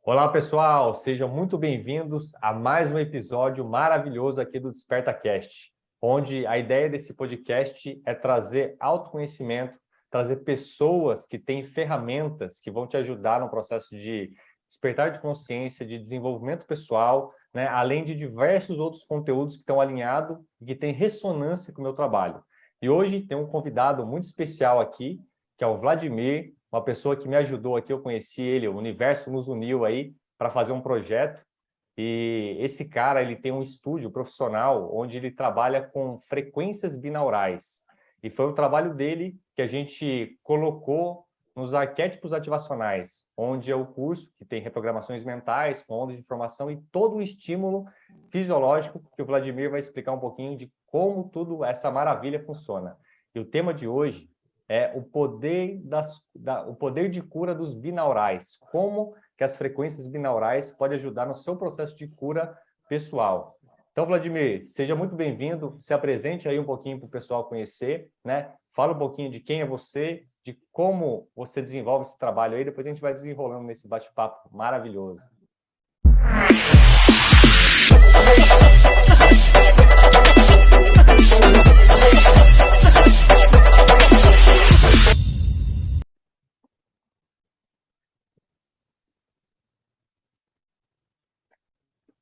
Olá, pessoal! Sejam muito bem-vindos a mais um episódio maravilhoso aqui do DespertaCast, onde a ideia desse podcast é trazer autoconhecimento, trazer pessoas que têm ferramentas que vão te ajudar no processo de despertar de consciência, de desenvolvimento pessoal, né? Além de diversos outros conteúdos que estão alinhados e que têm ressonância com o meu trabalho. E hoje tem um convidado muito especial aqui, que é o Vladimir, uma pessoa que me ajudou aqui, eu conheci ele, o universo nos uniu aí para fazer um projeto. E esse cara, ele tem um estúdio profissional onde ele trabalha com frequências binaurais. E foi o trabalho dele que a gente colocou nos arquétipos ativacionais, onde é o curso que tem reprogramações mentais, com ondas de informação e todo o estímulo fisiológico que o Vladimir vai explicar um pouquinho de como tudo essa maravilha funciona. E o tema de hoje é o poder, o poder de cura dos binaurais. Como que as frequências binaurais podem ajudar no seu processo de cura pessoal. Então, Vladimir, seja muito bem-vindo. Se apresente aí um pouquinho para o pessoal conhecer, né? Fala um pouquinho de quem é você, de como você desenvolve esse trabalho aí. Depois a gente vai desenrolando nesse bate-papo maravilhoso.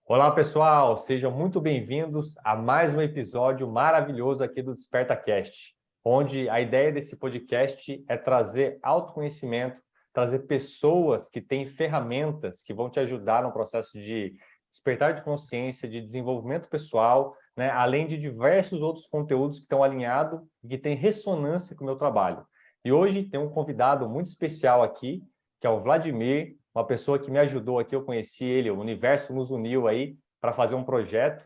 Olá, pessoal! Sejam muito bem-vindos a mais um episódio maravilhoso aqui do DespertaCast, onde a ideia desse podcast é trazer autoconhecimento, trazer pessoas que têm ferramentas que vão te ajudar no processo de despertar de consciência, de desenvolvimento pessoal, né? Além de diversos outros conteúdos que estão alinhados e que têm ressonância com o meu trabalho. E hoje tem um convidado muito especial aqui, que é o Vladimir, uma pessoa que me ajudou aqui, eu conheci ele, o universo nos uniu aí para fazer um projeto.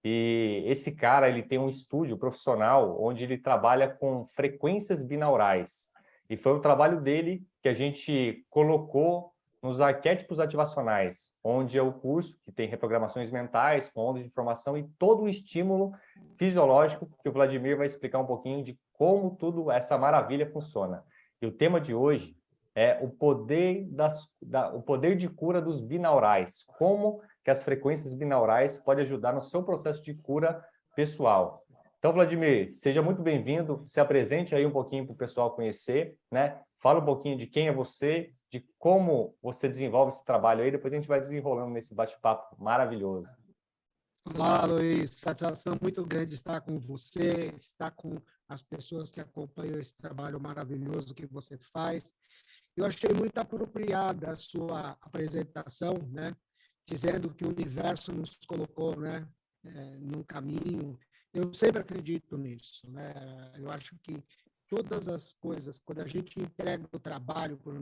E esse cara, ele tem um estúdio profissional onde ele trabalha com frequências binaurais. E foi o trabalho dele que a gente colocou nos arquétipos ativacionais, onde é o curso que tem reprogramações mentais, com ondas de informação e todo o estímulo fisiológico que o Vladimir vai explicar um pouquinho de como tudo essa maravilha funciona. E o tema de hoje é o poder, o poder de cura dos binaurais. Como que as frequências binaurais podem ajudar no seu processo de cura pessoal. Então, Vladimir, seja muito bem-vindo. Se apresente aí um pouquinho para o pessoal conhecer, né? Fala um pouquinho de quem é você, de como você desenvolve esse trabalho aí. Depois a gente vai desenrolando nesse bate-papo maravilhoso. Olá, Luiz. Satisfação muito grande estar com você, estar com as pessoas que acompanham esse trabalho maravilhoso que você faz. Eu achei muito apropriada a sua apresentação, né? Dizendo que o universo nos colocou, né, num caminho. Eu sempre acredito nisso, né? Eu acho que todas as coisas, quando a gente entrega o trabalho para o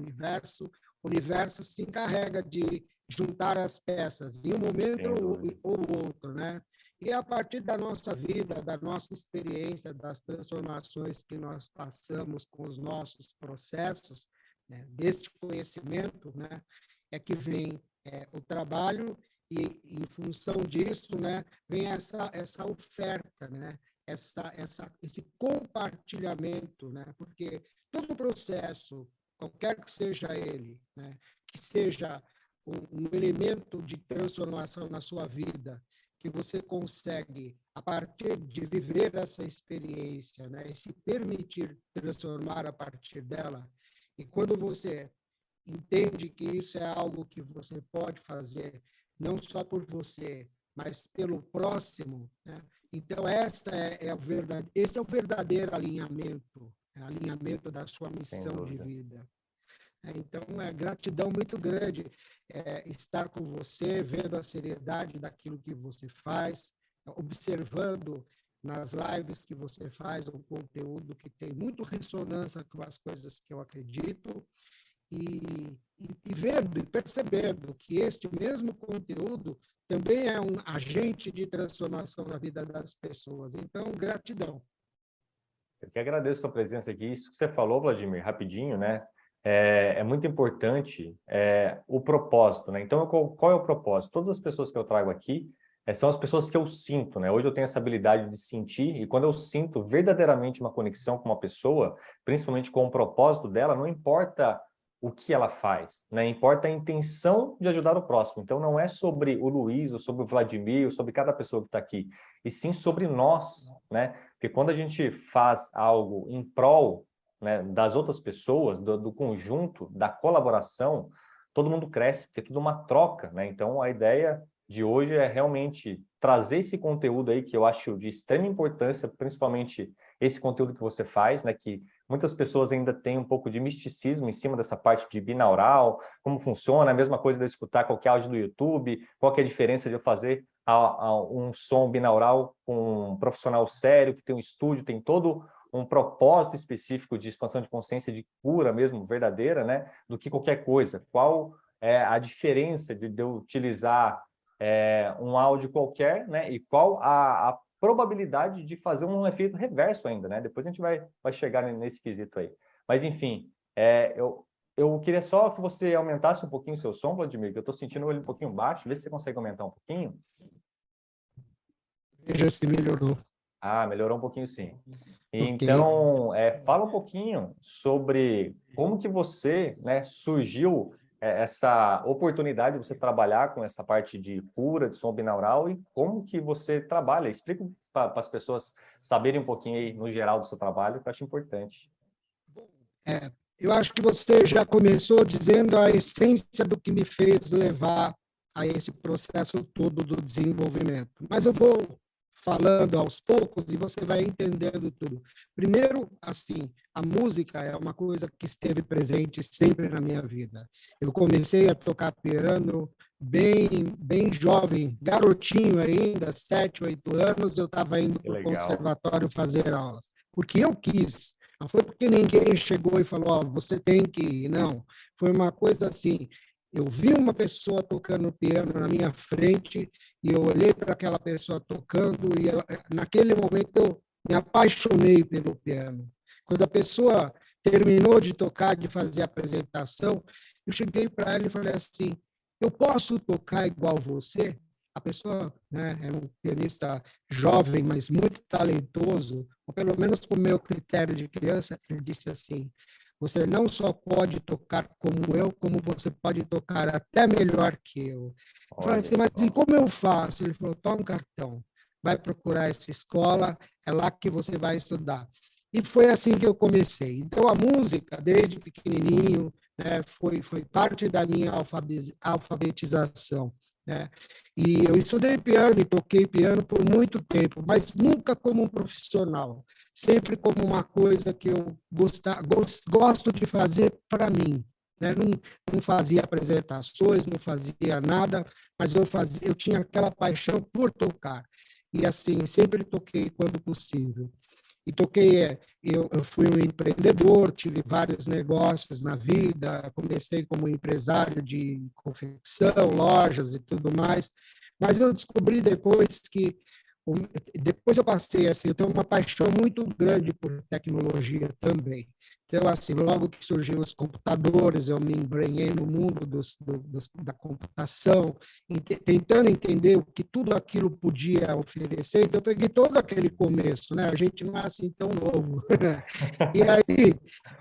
universo se encarrega de juntar as peças em um momento ou outro, né? E a partir da nossa vida, da nossa experiência, das transformações que nós passamos com os nossos processos, né, deste conhecimento, né, é que vem o trabalho e, em função disso, né, vem essa oferta, né, esse compartilhamento, né, porque todo processo, qualquer que seja ele, né, que seja um elemento de transformação na sua vida, que você consegue, a partir de viver essa experiência, né, e se permitir transformar a partir dela, e quando você entende que isso é algo que você pode fazer, não só por você, mas pelo próximo, né? Então, esse é o verdadeiro alinhamento, alinhamento da sua missão de vida. Então, é gratidão muito grande estar com você, vendo a seriedade daquilo que você faz, observando nas lives que você faz um conteúdo que tem muito ressonância com as coisas que eu acredito, e vendo e percebendo que este mesmo conteúdo também é um agente de transformação na vida das pessoas. Então, gratidão. Eu que agradeço a sua presença aqui. Isso que você falou, Vladimir, rapidinho, né? É muito importante o propósito, né? Então, qual é o propósito? Todas as pessoas que eu trago aqui são as pessoas que eu sinto, né? Hoje eu tenho essa habilidade de sentir, e quando eu sinto verdadeiramente uma conexão com uma pessoa, principalmente com o propósito dela, não importa o que ela faz, né? Importa a intenção de ajudar o próximo. Então, não é sobre o Luiz, ou sobre o Vladimir, ou sobre cada pessoa que está aqui, e sim sobre nós, né? Porque quando a gente faz algo em prol, né, das outras pessoas, do conjunto, da colaboração, todo mundo cresce, porque é tudo uma troca, né? Então, a ideia de hoje é realmente trazer esse conteúdo aí que eu acho de extrema importância, principalmente esse conteúdo que você faz, né? Que muitas pessoas ainda têm um pouco de misticismo em cima dessa parte de binaural, como funciona, a mesma coisa de eu escutar qualquer áudio do YouTube, qual que é a diferença de eu fazer um som binaural com um profissional sério, que tem um estúdio, tem todo um propósito específico de expansão de consciência, de cura mesmo, verdadeira, né? Do que qualquer coisa. Qual é a diferença de eu utilizar um áudio qualquer, né? E qual a probabilidade de fazer um efeito reverso ainda, né? Depois a gente vai chegar nesse quesito aí. Mas, enfim, eu queria só que você aumentasse um pouquinho o seu som, Vladimir, que eu estou sentindo ele um pouquinho baixo. Vê se você consegue aumentar um pouquinho. Veja se melhorou. Ah, melhorou um pouquinho, sim. Ok. Então, fala um pouquinho sobre como que você, né, surgiu essa oportunidade de você trabalhar com essa parte de cura, de som binaural e como que você trabalha. Explica para as pessoas saberem um pouquinho aí, no geral, do seu trabalho, que eu acho importante. Eu acho que você já começou dizendo a essência do que me fez levar a esse processo todo do desenvolvimento. Mas eu vou falando aos poucos e você vai entendendo tudo. Primeiro, assim, a música é uma coisa que esteve presente sempre na minha vida. Eu comecei a tocar piano bem jovem, garotinho ainda, 7, 8 anos, eu estava indo para o conservatório fazer aulas, porque eu quis. Não foi porque ninguém chegou e falou, oh, você tem que ir. Não, foi uma coisa assim, eu vi uma pessoa tocando piano na minha frente e eu olhei para aquela pessoa tocando e naquele momento eu me apaixonei pelo piano. Quando a pessoa terminou de tocar, de fazer a apresentação, eu cheguei para ela e falei assim, eu posso tocar igual você? A pessoa, né, é um pianista jovem, mas muito talentoso, ou pelo menos com o meu critério de criança, ele disse assim, você não só pode tocar como eu, como você pode tocar até melhor que eu. Eu falei assim, mas e como eu faço? Ele falou, toma um cartão, vai procurar essa escola, é lá que você vai estudar. E foi assim que eu comecei. Então, a música, desde pequenininho, né, foi parte da minha alfabetização. Né? E eu estudei piano e toquei piano por muito tempo, mas nunca como um profissional, sempre como uma coisa que eu gosto de fazer para mim. Né? Não fazia apresentações, não fazia nada, mas eu tinha aquela paixão por tocar. E assim, sempre toquei quando possível. E toquei, eu fui um empreendedor, tive vários negócios na vida, comecei como empresário de confecção, lojas e tudo mais, mas eu descobri depois eu passei, assim, eu tenho uma paixão muito grande por tecnologia também. Então, assim, logo que surgiu os computadores, eu me embrenhei no mundo da computação, tentando entender o que tudo aquilo podia oferecer. Então, eu peguei todo aquele começo, né? A gente não é assim tão novo.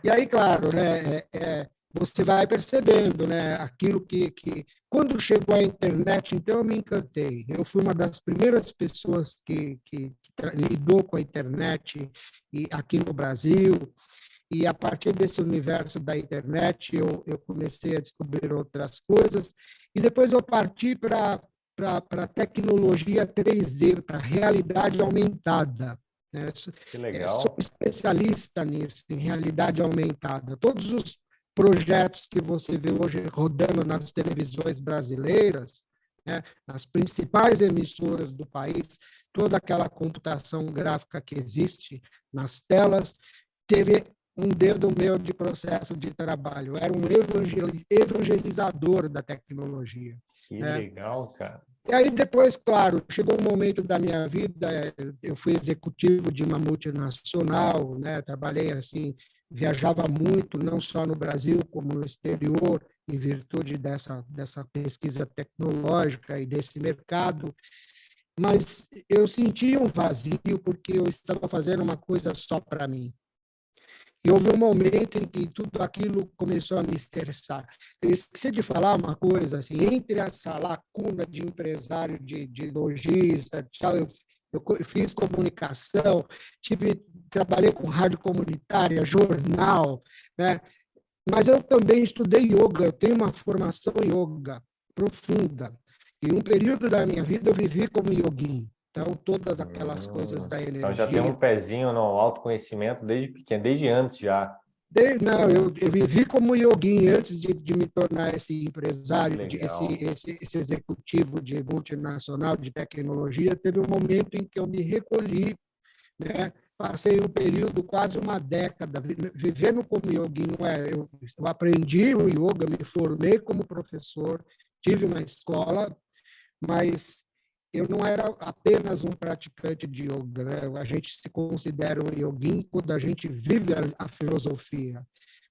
E aí, claro, né? Você vai percebendo, né? Aquilo que quando chegou a internet, então eu me encantei. Eu fui uma das primeiras pessoas que lidou com a internet aqui no Brasil. E a partir desse universo da internet, eu comecei a descobrir outras coisas. E depois eu parti para a tecnologia 3D, para a realidade aumentada. Né? Que legal. Sou especialista nisso, em realidade aumentada. Todos os projetos que você vê hoje rodando nas televisões brasileiras, né, nas principais emissoras do país, toda aquela computação gráfica que existe nas telas, teve um dedo meu de processo de trabalho. Era um evangelizador da tecnologia. Que né? legal, cara. E aí depois, claro, chegou um momento da minha vida, eu fui executivo de uma multinacional, né? Trabalhei assim, viajava muito, não só no Brasil, como no exterior, em virtude dessa pesquisa tecnológica e desse mercado, mas eu sentia um vazio porque eu estava fazendo uma coisa só para mim. E houve um momento em que tudo aquilo começou a me estressar. Eu esqueci de falar uma coisa, assim, entre essa lacuna de empresário, de lojista, tal, eu fiz comunicação, trabalhei com rádio comunitária, jornal, né? Mas eu também estudei yoga, eu tenho uma formação em yoga profunda. E um período da minha vida eu vivi como yogin. Então, todas aquelas coisas da Então já tem um energia. pezinho no autoconhecimento desde pequeno, desde antes já. Não, eu vivi como yogin antes de me tornar esse empresário, Legal. esse executivo de multinacional de tecnologia. Teve um momento em que eu me recolhi, né? Passei um período, quase uma década, vivendo como yogi. Não é? Eu aprendi o yoga, me formei como professor, tive uma escola, mas eu não era apenas um praticante de yoga, né? A gente se considera um yogin quando a gente vive a filosofia,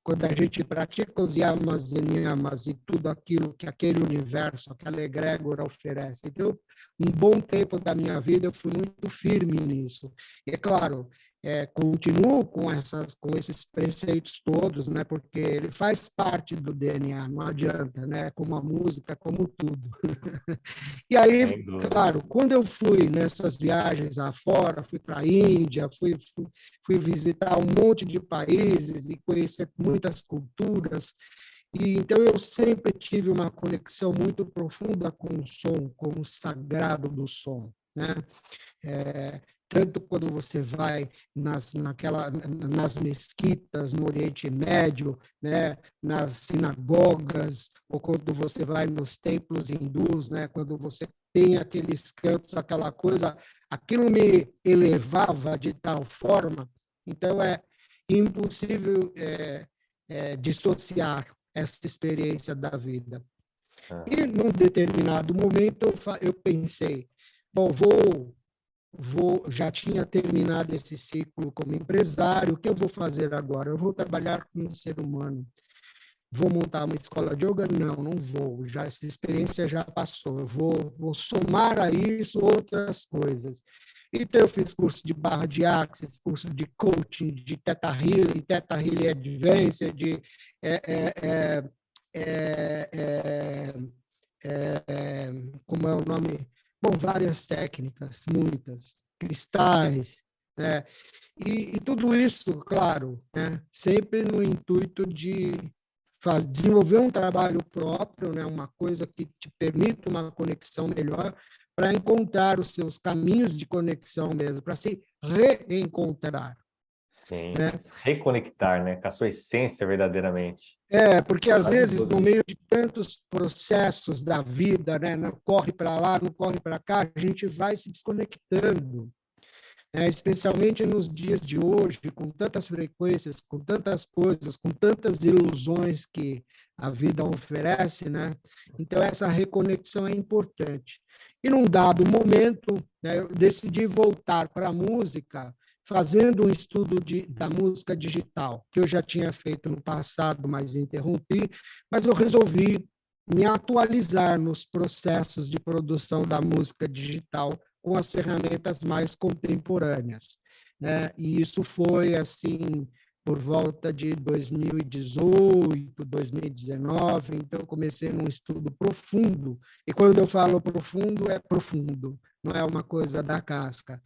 quando a gente pratica os yamas e niyamas e tudo aquilo que aquele universo, aquela egrégora oferece. Então, um bom tempo da minha vida eu fui muito firme nisso. E, é claro, continuo com esses preceitos todos, né? Porque ele faz parte do DNA, não adianta, né? Como a música, como tudo. E aí, Sem dúvida. claro, quando eu fui nessas viagens afora, fui para a Índia, fui visitar um monte de países e conhecer muitas culturas, e então eu sempre tive uma conexão muito profunda com o som, com o sagrado do som, né? Tanto quando você vai nas mesquitas no Oriente Médio, né, nas sinagogas, ou quando você vai nos templos hindus, né, quando você tem aqueles cantos, aquela coisa, aquilo me elevava de tal forma, então é impossível dissociar essa experiência da vida. E, Aham. num determinado momento, eu pensei, bom, já tinha terminado esse ciclo como empresário, o que eu vou fazer agora? Eu vou trabalhar com um ser humano. Vou montar uma escola de yoga? Não, não vou. Já essa experiência já passou. Eu vou somar a isso outras coisas. Então, eu fiz curso de barra de axis, curso de coaching, de Theta Healing Advanced, de é, é, é, é, como é o nome? Bom, várias técnicas, muitas, cristais, né? E tudo isso, claro, né? Sempre no intuito de desenvolver um trabalho próprio, né? Uma coisa que te permita uma conexão melhor para encontrar os seus caminhos de conexão mesmo, para se reencontrar, Sim, né? reconectar, né, com a sua essência verdadeiramente. Porque às vezes, Maravilhoso no isso. meio de tantos processos da vida, né, não corre para lá, não corre para cá, a gente vai se desconectando, né, especialmente nos dias de hoje, com tantas frequências, com tantas coisas, com tantas ilusões que a vida oferece, né? Então, essa reconexão é importante. E num dado momento, né, eu decidi voltar para a música, fazendo um estudo da música digital, que eu já tinha feito no passado, mas interrompi, mas eu resolvi me atualizar nos processos de produção da música digital com as ferramentas mais contemporâneas, né? E isso foi assim por volta de 2018, 2019, então eu comecei num estudo profundo, e quando eu falo profundo, é profundo, não é uma coisa da casca,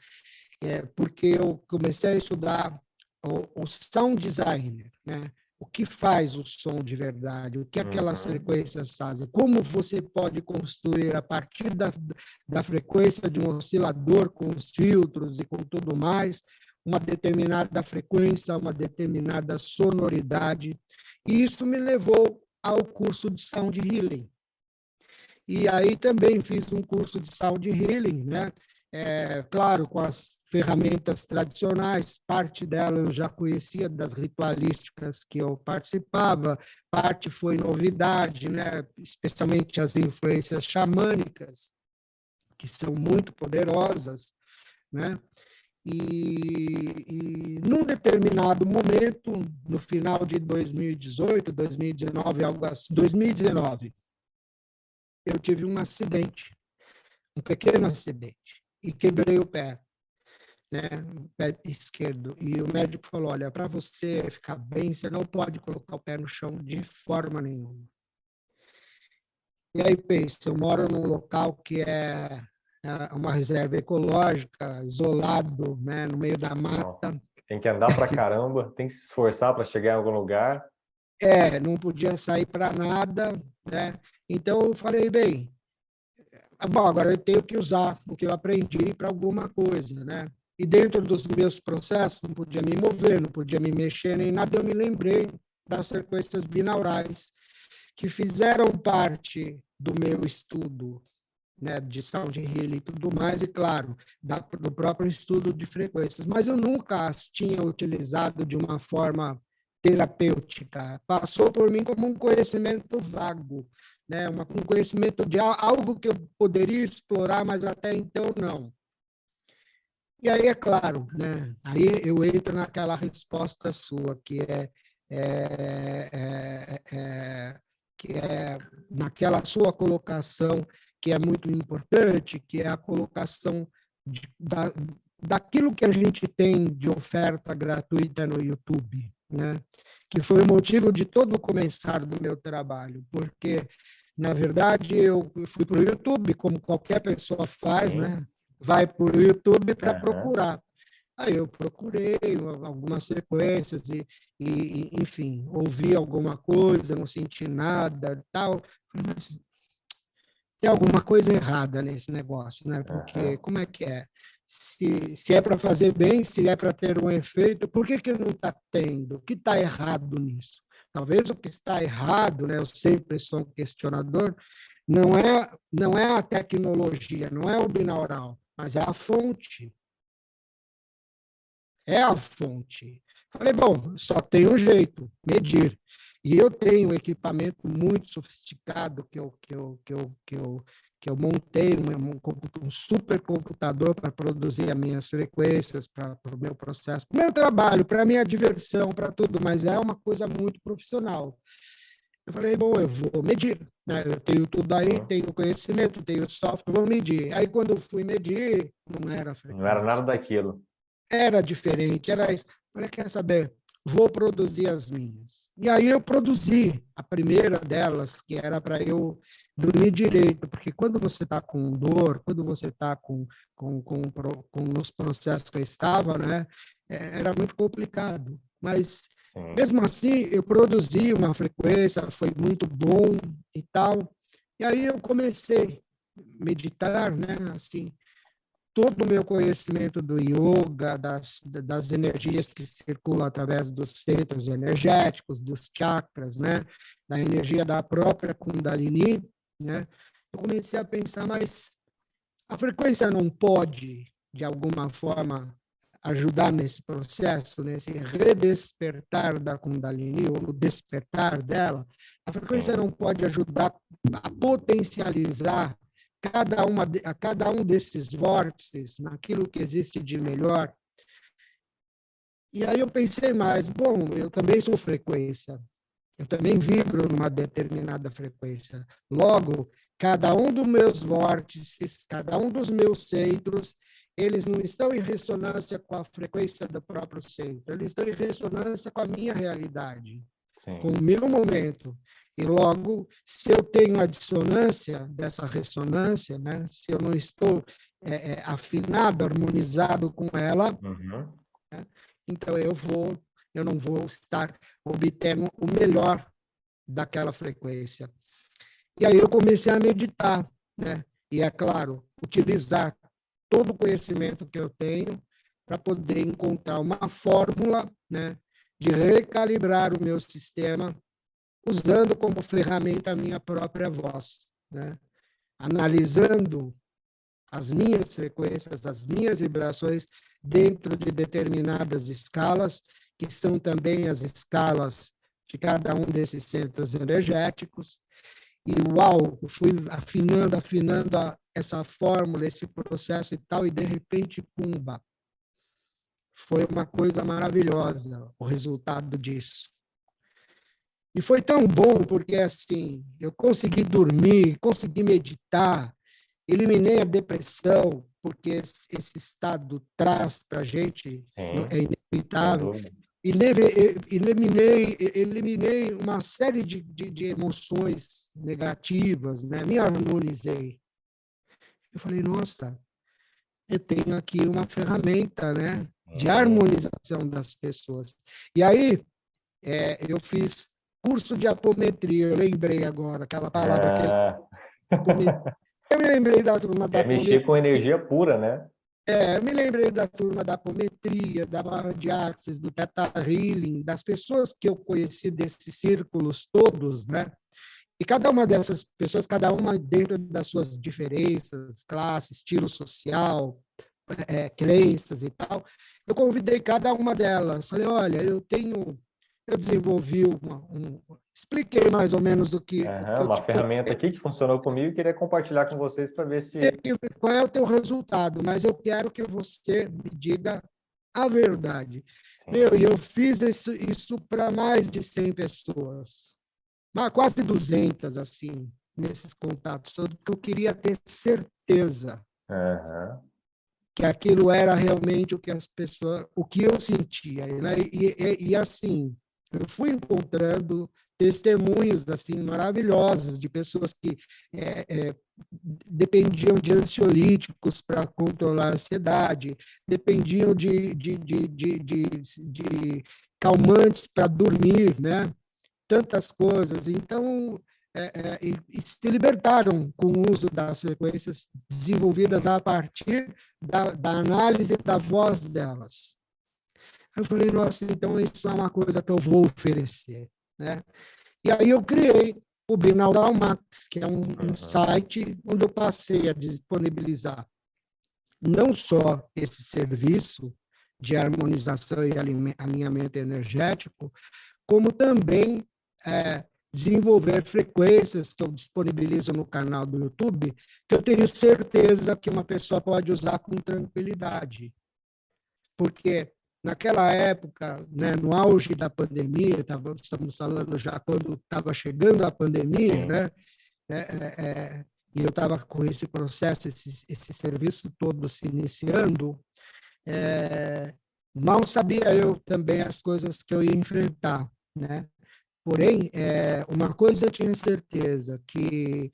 porque eu comecei a estudar o sound design, né? O que faz o som de verdade, o que aquelas Uhum. frequências fazem, como você pode construir a partir da frequência de um oscilador com os filtros e com tudo mais, uma determinada frequência, uma determinada sonoridade. E isso me levou ao curso de Sound Healing. E aí também fiz um curso de Sound Healing, né? Claro, com as ferramentas tradicionais, parte dela eu já conhecia das ritualísticas que eu participava, parte foi novidade, né? Especialmente as influências xamânicas, que são muito poderosas, né? E num determinado momento, no final de 2018, 2019, algo assim, 2019, eu tive um acidente, um pequeno acidente, e quebrei o pé. né, o pé esquerdo. E o médico falou, olha, para você ficar bem, você não pode colocar o pé no chão de forma nenhuma. E aí pensa, eu moro num local que é uma reserva ecológica, isolado, né, no meio da Nossa. mata. Tem que andar pra caramba, tem que se esforçar para chegar em algum lugar. Não podia sair para nada, né? Então eu falei, bem, bom, agora eu tenho que usar o que eu aprendi para alguma coisa, né? E dentro dos meus processos, não podia me mover, não podia me mexer nem nada, eu me lembrei das frequências binaurais, que fizeram parte do meu estudo, né, de sound healing e tudo mais, e claro, do próprio estudo de frequências, mas eu nunca as tinha utilizado de uma forma terapêutica. Passou por mim como um conhecimento vago, né, um conhecimento de algo que eu poderia explorar, mas até então não. E aí, é claro, né, aí eu entro naquela resposta sua, é, é, é, que é naquela sua colocação que é muito importante, que é a colocação daquilo que a gente tem de oferta gratuita no YouTube, né? Que foi o motivo de todo o começar do meu trabalho, porque, na verdade, eu fui para o YouTube, como qualquer pessoa faz, Sim. né? Vai para o YouTube para Aham. procurar. Aí eu procurei algumas sequências enfim, ouvi alguma coisa, não senti nada, tal. Falei, mas tem alguma coisa errada nesse negócio, né? Porque Aham. como é que é? Se é para fazer bem, se é para ter um efeito, por que não está tendo? O que está errado nisso? Talvez o que está errado, né? Eu sempre sou um questionador, não é a tecnologia, não é o binaural, mas é a fonte. É a fonte. Falei, bom, só tem um jeito, medir. E eu tenho um equipamento muito sofisticado que eu montei, um supercomputador para produzir as minhas frequências, para o meu processo, para o meu trabalho, para a minha diversão, para tudo, mas é uma coisa muito profissional. Eu falei, bom, eu vou medir, né? Eu tenho tudo aí, Sim. tenho conhecimento, tenho software, vou medir. Aí, quando eu fui medir, não era a Não era nada frequência. daquilo. Era diferente, era isso. Falei, quer saber? Vou produzir as minhas. E aí eu produzi a primeira delas, que era para eu dormir direito, porque quando você está com dor, quando você está com nos processos que eu estava, né, era muito complicado. Mas, Sim. mesmo assim, eu produzi uma frequência, foi muito bom e tal. E aí eu comecei a meditar, né, assim, todo o meu conhecimento do yoga, das energias que circulam através dos centros energéticos, dos chakras, né? Da energia da própria Kundalini, né? Eu comecei a pensar, mas a frequência não pode, de alguma forma, ajudar nesse processo, nesse redespertar da Kundalini, ou no despertar dela? A frequência Sim. não pode ajudar a potencializar a cada um desses vórtices naquilo que existe de melhor. E aí eu pensei mais, bom, eu também sou frequência, eu também vibro numa determinada frequência. Logo, cada um dos meus vórtices, cada um dos meus centros, eles não estão em ressonância com a frequência do próprio centro, eles estão em ressonância com a minha realidade, com Sim. o meu momento. E logo, se eu tenho a dissonância dessa ressonância, né, se eu não estou afinado, harmonizado com ela, Uhum. né, então eu não vou estar obtendo o melhor daquela frequência. E aí eu comecei a meditar, né? E é claro, utilizar todo o conhecimento que eu tenho para poder encontrar uma fórmula, né, de recalibrar o meu sistema usando como ferramenta a minha própria voz, né? Analisando as minhas frequências, as minhas vibrações dentro de determinadas escalas, que são também as escalas de cada um desses centros energéticos. E uau, eu fui afinando essa fórmula, esse processo e tal, e de repente, pumba, foi uma coisa maravilhosa o resultado disso. E foi tão bom porque, assim, eu consegui dormir, consegui meditar, eliminei a depressão, porque esse estado traz para a gente, Sim, é sem inevitável. dúvida. Eliminei uma série de emoções negativas, né? Me harmonizei. Eu falei, nossa, eu tenho aqui uma ferramenta, né, de harmonização das pessoas. E aí, eu fiz curso de apometria, eu lembrei agora, aquela palavra que é Ah, apometria. Eu me lembrei da turma da é mexer apometria, com energia pura, né? eu me lembrei da turma da apometria, da barra de axis, do Theta Healing, das pessoas que eu conheci desses círculos todos, né? E cada uma dessas pessoas, cada uma dentro das suas diferenças, classe, estilo social, crenças e tal, eu convidei cada uma delas. Falei, olha, eu desenvolvi expliquei mais ou menos o que Aham, eu uma te ferramenta aqui que funcionou comigo e queria compartilhar com vocês para ver se... qual é o teu resultado, mas eu quero que você me diga a verdade. Meu, Sim. e eu fiz isso para mais de 100 pessoas, quase 200, assim, nesses contatos todos, porque eu queria ter certeza Aham. que aquilo era realmente o que as pessoas, o que eu sentia, né? E assim, eu fui encontrando testemunhos assim maravilhosos de pessoas que dependiam de ansiolíticos para controlar a ansiedade, dependiam de calmantes para dormir, né? Tantas coisas. Então, e se libertaram com o uso das frequências desenvolvidas a partir da análise da voz delas. Eu falei, nossa, então isso é uma coisa que eu vou oferecer, né? E aí eu criei o Binaural Max, que é um Uhum. site onde eu passei a disponibilizar não só esse serviço de harmonização e alinhamento energético, como também desenvolver frequências que eu disponibilizo no canal do YouTube, que eu tenho certeza que uma pessoa pode usar com tranquilidade. Porque naquela época, né, no auge da pandemia, estamos falando já quando estava chegando a pandemia, Sim. né, e eu estava com esse processo, esse serviço todo se iniciando, mal sabia eu também as coisas que eu ia enfrentar, né? Porém, uma coisa eu tinha certeza, que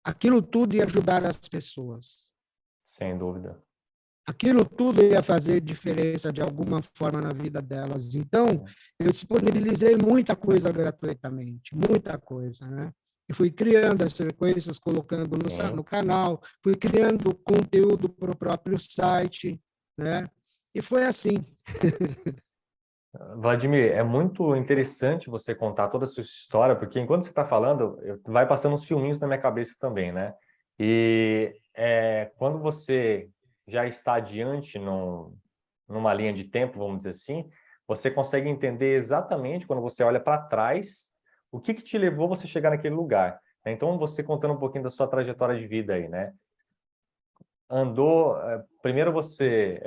aquilo tudo ia ajudar as pessoas. Sem dúvida. Aquilo tudo ia fazer diferença de alguma forma na vida delas. Então, eu disponibilizei muita coisa gratuitamente, muita coisa, né? Eu fui criando as frequências, colocando no Sim. canal, fui criando conteúdo para o próprio site, né? E foi assim. Vladimir, é muito interessante você contar toda a sua história, porque enquanto você está falando, vai passando uns filminhos na minha cabeça também, né? E quando você já está adiante numa linha de tempo, vamos dizer assim, você consegue entender exatamente, quando você olha para trás, o que te levou você chegar naquele lugar, né? Então, você contando um pouquinho da sua trajetória de vida aí, né? Andou, primeiro você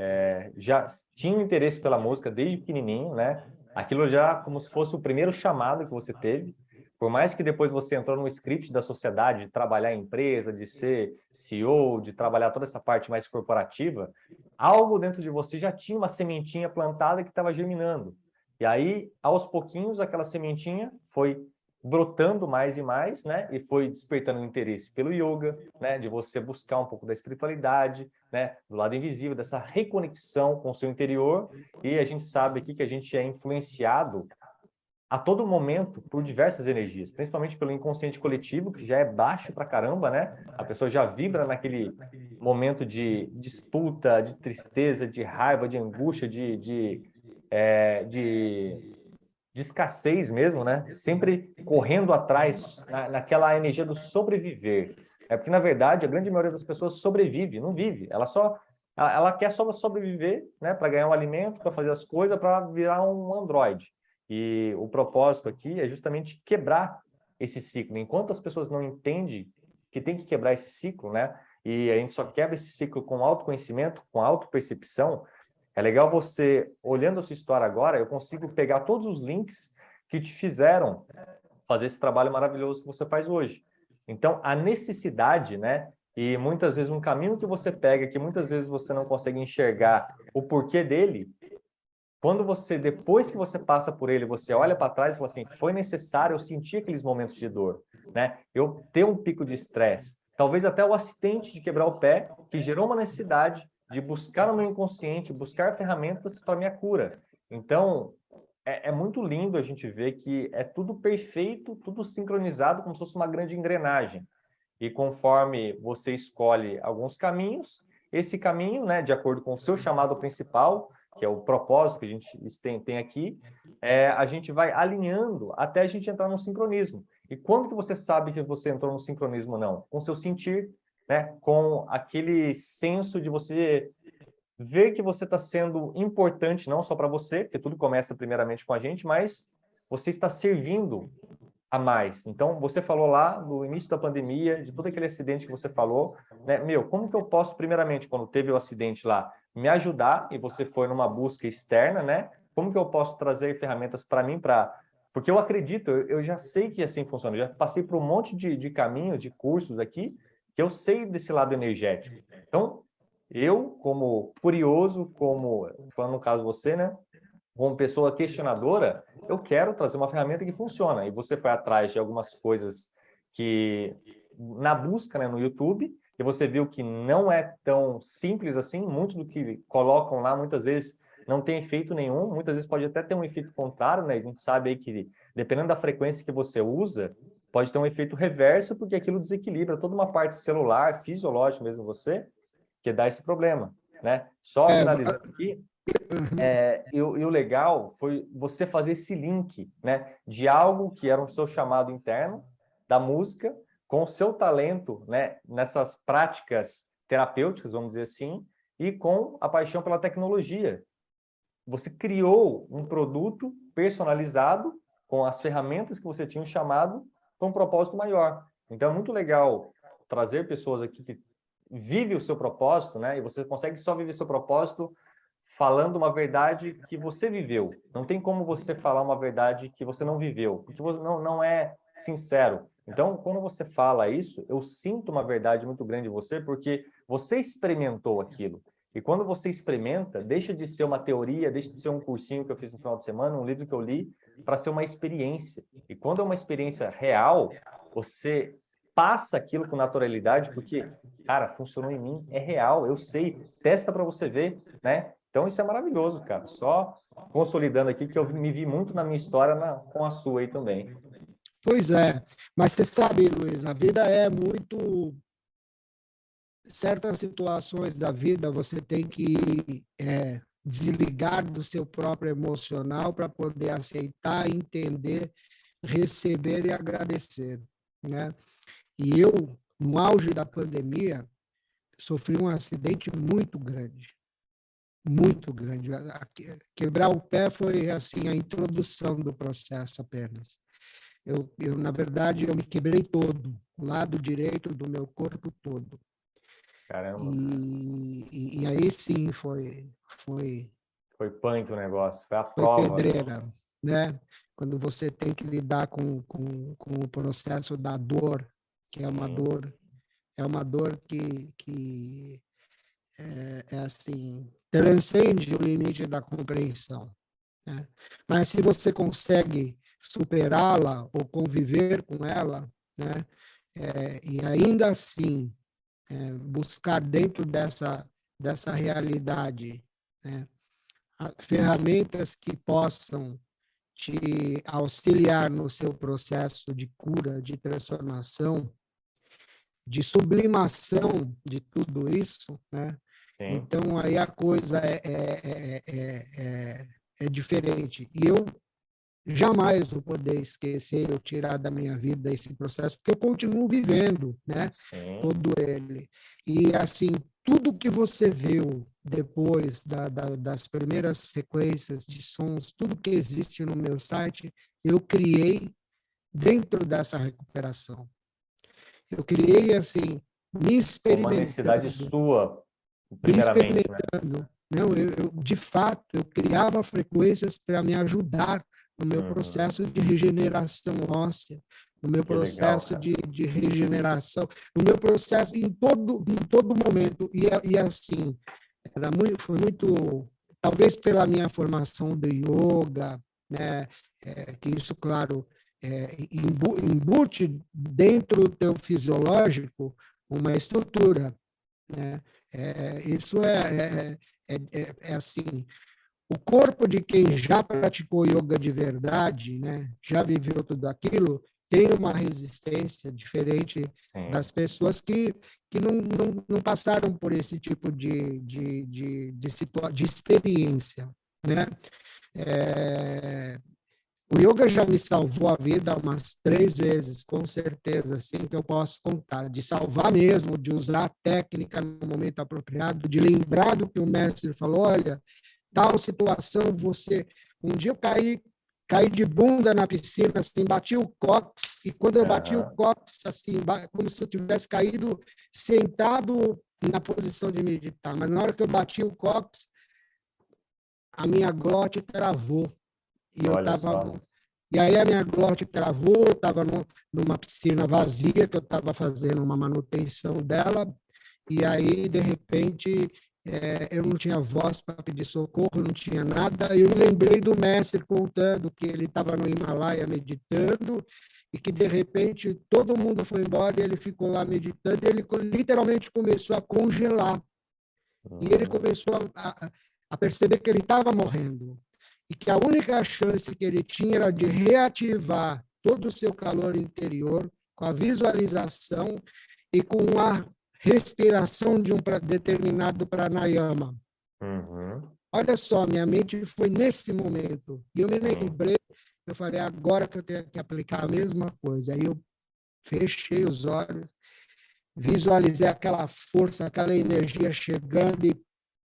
já tinha um interesse pela música desde pequenininho, né? Aquilo já como se fosse o primeiro chamado que você teve. Por mais que depois você entrou no script da sociedade, de trabalhar em empresa, de ser CEO, de trabalhar toda essa parte mais corporativa, algo dentro de você já tinha uma sementinha plantada que estava germinando. E aí, aos pouquinhos, aquela sementinha foi brotando mais e mais, né? E foi despertando o interesse pelo yoga, né? De você buscar um pouco da espiritualidade, né? Do lado invisível, dessa reconexão com o seu interior. E a gente sabe aqui que a gente é influenciado a todo momento por diversas energias, principalmente pelo inconsciente coletivo, que já é baixo pra caramba, né? A pessoa já vibra naquele momento de disputa, de tristeza, de raiva, de angústia, de escassez mesmo, né? Sempre correndo atrás naquela energia do sobreviver. É porque, na verdade, a grande maioria das pessoas sobrevive, não vive. Ela quer só sobreviver, né? Para ganhar um alimento, para fazer as coisas, para virar um androide. E o propósito aqui é justamente quebrar esse ciclo. Enquanto as pessoas não entendem que tem que quebrar esse ciclo, né? E a gente só quebra esse ciclo com autoconhecimento, com autopercepção. É legal você, olhando a sua história agora, eu consigo pegar todos os links que te fizeram fazer esse trabalho maravilhoso que você faz hoje. Então, a necessidade, né, E muitas vezes um caminho que você pega, que muitas vezes você não consegue enxergar o porquê dele, quando você, depois que você passa por ele, você olha para trás e fala assim, foi necessário eu sentir aqueles momentos de dor, né? Eu ter um pico de estresse, talvez até o acidente de quebrar o pé, que gerou uma necessidade de buscar no meu inconsciente, buscar ferramentas para minha cura. Então, é muito lindo a gente ver que é tudo perfeito, tudo sincronizado, como se fosse uma grande engrenagem. E conforme você escolhe alguns caminhos, esse caminho, né, de acordo com o seu chamado principal, que é o propósito que a gente tem aqui, a gente vai alinhando até a gente entrar no sincronismo. E quando que você sabe que você entrou no sincronismo ou não? Com o seu sentir, né, com aquele senso de você ver que você está sendo importante, não só para você, porque tudo começa primeiramente com a gente, mas você está servindo a mais. Então, você falou lá no início da pandemia, de todo aquele acidente que você falou, né? Meu, como que eu posso, primeiramente, quando teve o acidente lá, me ajudar, e você foi numa busca externa, né? Como que eu posso trazer ferramentas para mim, porque eu acredito, eu já sei que assim funciona, eu já passei por um monte de caminhos, de cursos aqui, que eu sei desse lado energético. Então, eu, como curioso, como, falando no caso você, né? Como pessoa questionadora, eu quero trazer uma ferramenta que funciona. E você foi atrás de algumas coisas que, na busca, né, no YouTube, e você viu que não é tão simples assim, muito do que colocam lá, muitas vezes não tem efeito nenhum, muitas vezes pode até ter um efeito contrário, né? A gente sabe aí que, dependendo da frequência que você usa, pode ter um efeito reverso, porque aquilo desequilibra toda uma parte celular, fisiológica mesmo você, que dá esse problema, né? Só finalizando aqui, e o legal foi você fazer esse link, né, de algo que era um seu chamado interno, da música, com o seu talento, né, nessas práticas terapêuticas, vamos dizer assim, e com a paixão pela tecnologia. Você criou um produto personalizado com as ferramentas que você tinha chamado com um propósito maior. Então, é muito legal trazer pessoas aqui que vivem o seu propósito, né? E você consegue só viver seu propósito falando uma verdade que você viveu. Não tem como você falar uma verdade que você não viveu, porque você não é sincero. Então, quando você fala isso, eu sinto uma verdade muito grande em você, porque você experimentou aquilo. E quando você experimenta, deixa de ser uma teoria, deixa de ser um cursinho que eu fiz no final de semana, um livro que eu li, para ser uma experiência. E quando é uma experiência real, você passa aquilo com naturalidade, porque, cara, funcionou em mim, é real, eu sei, testa para você ver, né? Então isso é maravilhoso, cara. Só consolidando aqui que eu me vi muito na minha história com a sua aí também. Pois é, mas você sabe, Luiz, a vida é muito. Certas situações da vida você tem que desligar do seu próprio emocional para poder aceitar, entender, receber e agradecer, né? E eu, no auge da pandemia, sofri um acidente muito grande, muito grande. Quebrar o pé foi assim a introdução do processo apenas. Na verdade, eu me quebrei todo, o lado direito do meu corpo todo. Caramba. E aí sim foi Punk o negócio, foi a foi prova. pedreira, né? Quando você tem que lidar com o processo da dor, que Sim. é uma dor que assim, transcende o limite da compreensão, né? Mas se você consegue superá-la ou conviver com ela, né? E ainda assim buscar dentro dessa realidade, né, ferramentas que possam te auxiliar no seu processo de cura, de transformação, de sublimação de tudo isso, né? Sim. Então, aí a coisa é diferente. E eu jamais vou poder esquecer ou tirar da minha vida esse processo, porque eu continuo vivendo, né? Sim. Todo ele. E, assim, tudo que você viu depois das primeiras sequências de sons, tudo que existe no meu site, eu criei dentro dessa recuperação. Eu criei, assim, me Uma necessidade experimentando, sua, me primeiramente, né? experimentando. Não, de fato, eu criava frequências para me ajudar no meu Uhum. processo de regeneração óssea, no meu Que legal, processo cara. de regeneração, no meu processo em todo momento. E assim, foi muito, talvez pela minha formação de yoga, né, que isso, claro, embute dentro do teu fisiológico uma estrutura, né? Isso é assim, o corpo de quem já praticou yoga de verdade, né, já viveu tudo aquilo, tem uma resistência diferente Sim. das pessoas que não passaram por esse tipo de experiência, né? É, o yoga já me salvou a vida umas 3 vezes, com certeza, assim que eu posso contar, de salvar mesmo, de usar a técnica no momento apropriado, de lembrar do que o mestre falou, olha, tal situação, você... Um dia eu caí de bunda na piscina, assim, bati o cóccix, e quando eu bati o Aham. cóccix, assim, como se eu tivesse caído sentado na posição de meditar, mas na hora que eu bati o cóccix, a minha glote travou, e eu Olha estava... só. E aí a minha glote travou, eu estava numa piscina vazia, que eu estava fazendo uma manutenção dela, e aí, de repente, eu não tinha voz para pedir socorro, não tinha nada. Eu me lembrei do mestre contando que ele estava no Himalaia meditando e que, de repente, todo mundo foi embora e ele ficou lá meditando e ele literalmente começou a congelar. E ele Hum, começou a perceber que ele estava morrendo e que a única chance que ele tinha era de reativar todo o seu calor interior com a visualização e com a respiração de um determinado pranayama. uhum. Olha só, minha mente foi nesse momento. E eu me Sim. lembrei, eu falei, agora que eu tenho que aplicar a mesma coisa. Aí eu fechei os olhos, visualizei aquela força, aquela energia chegando e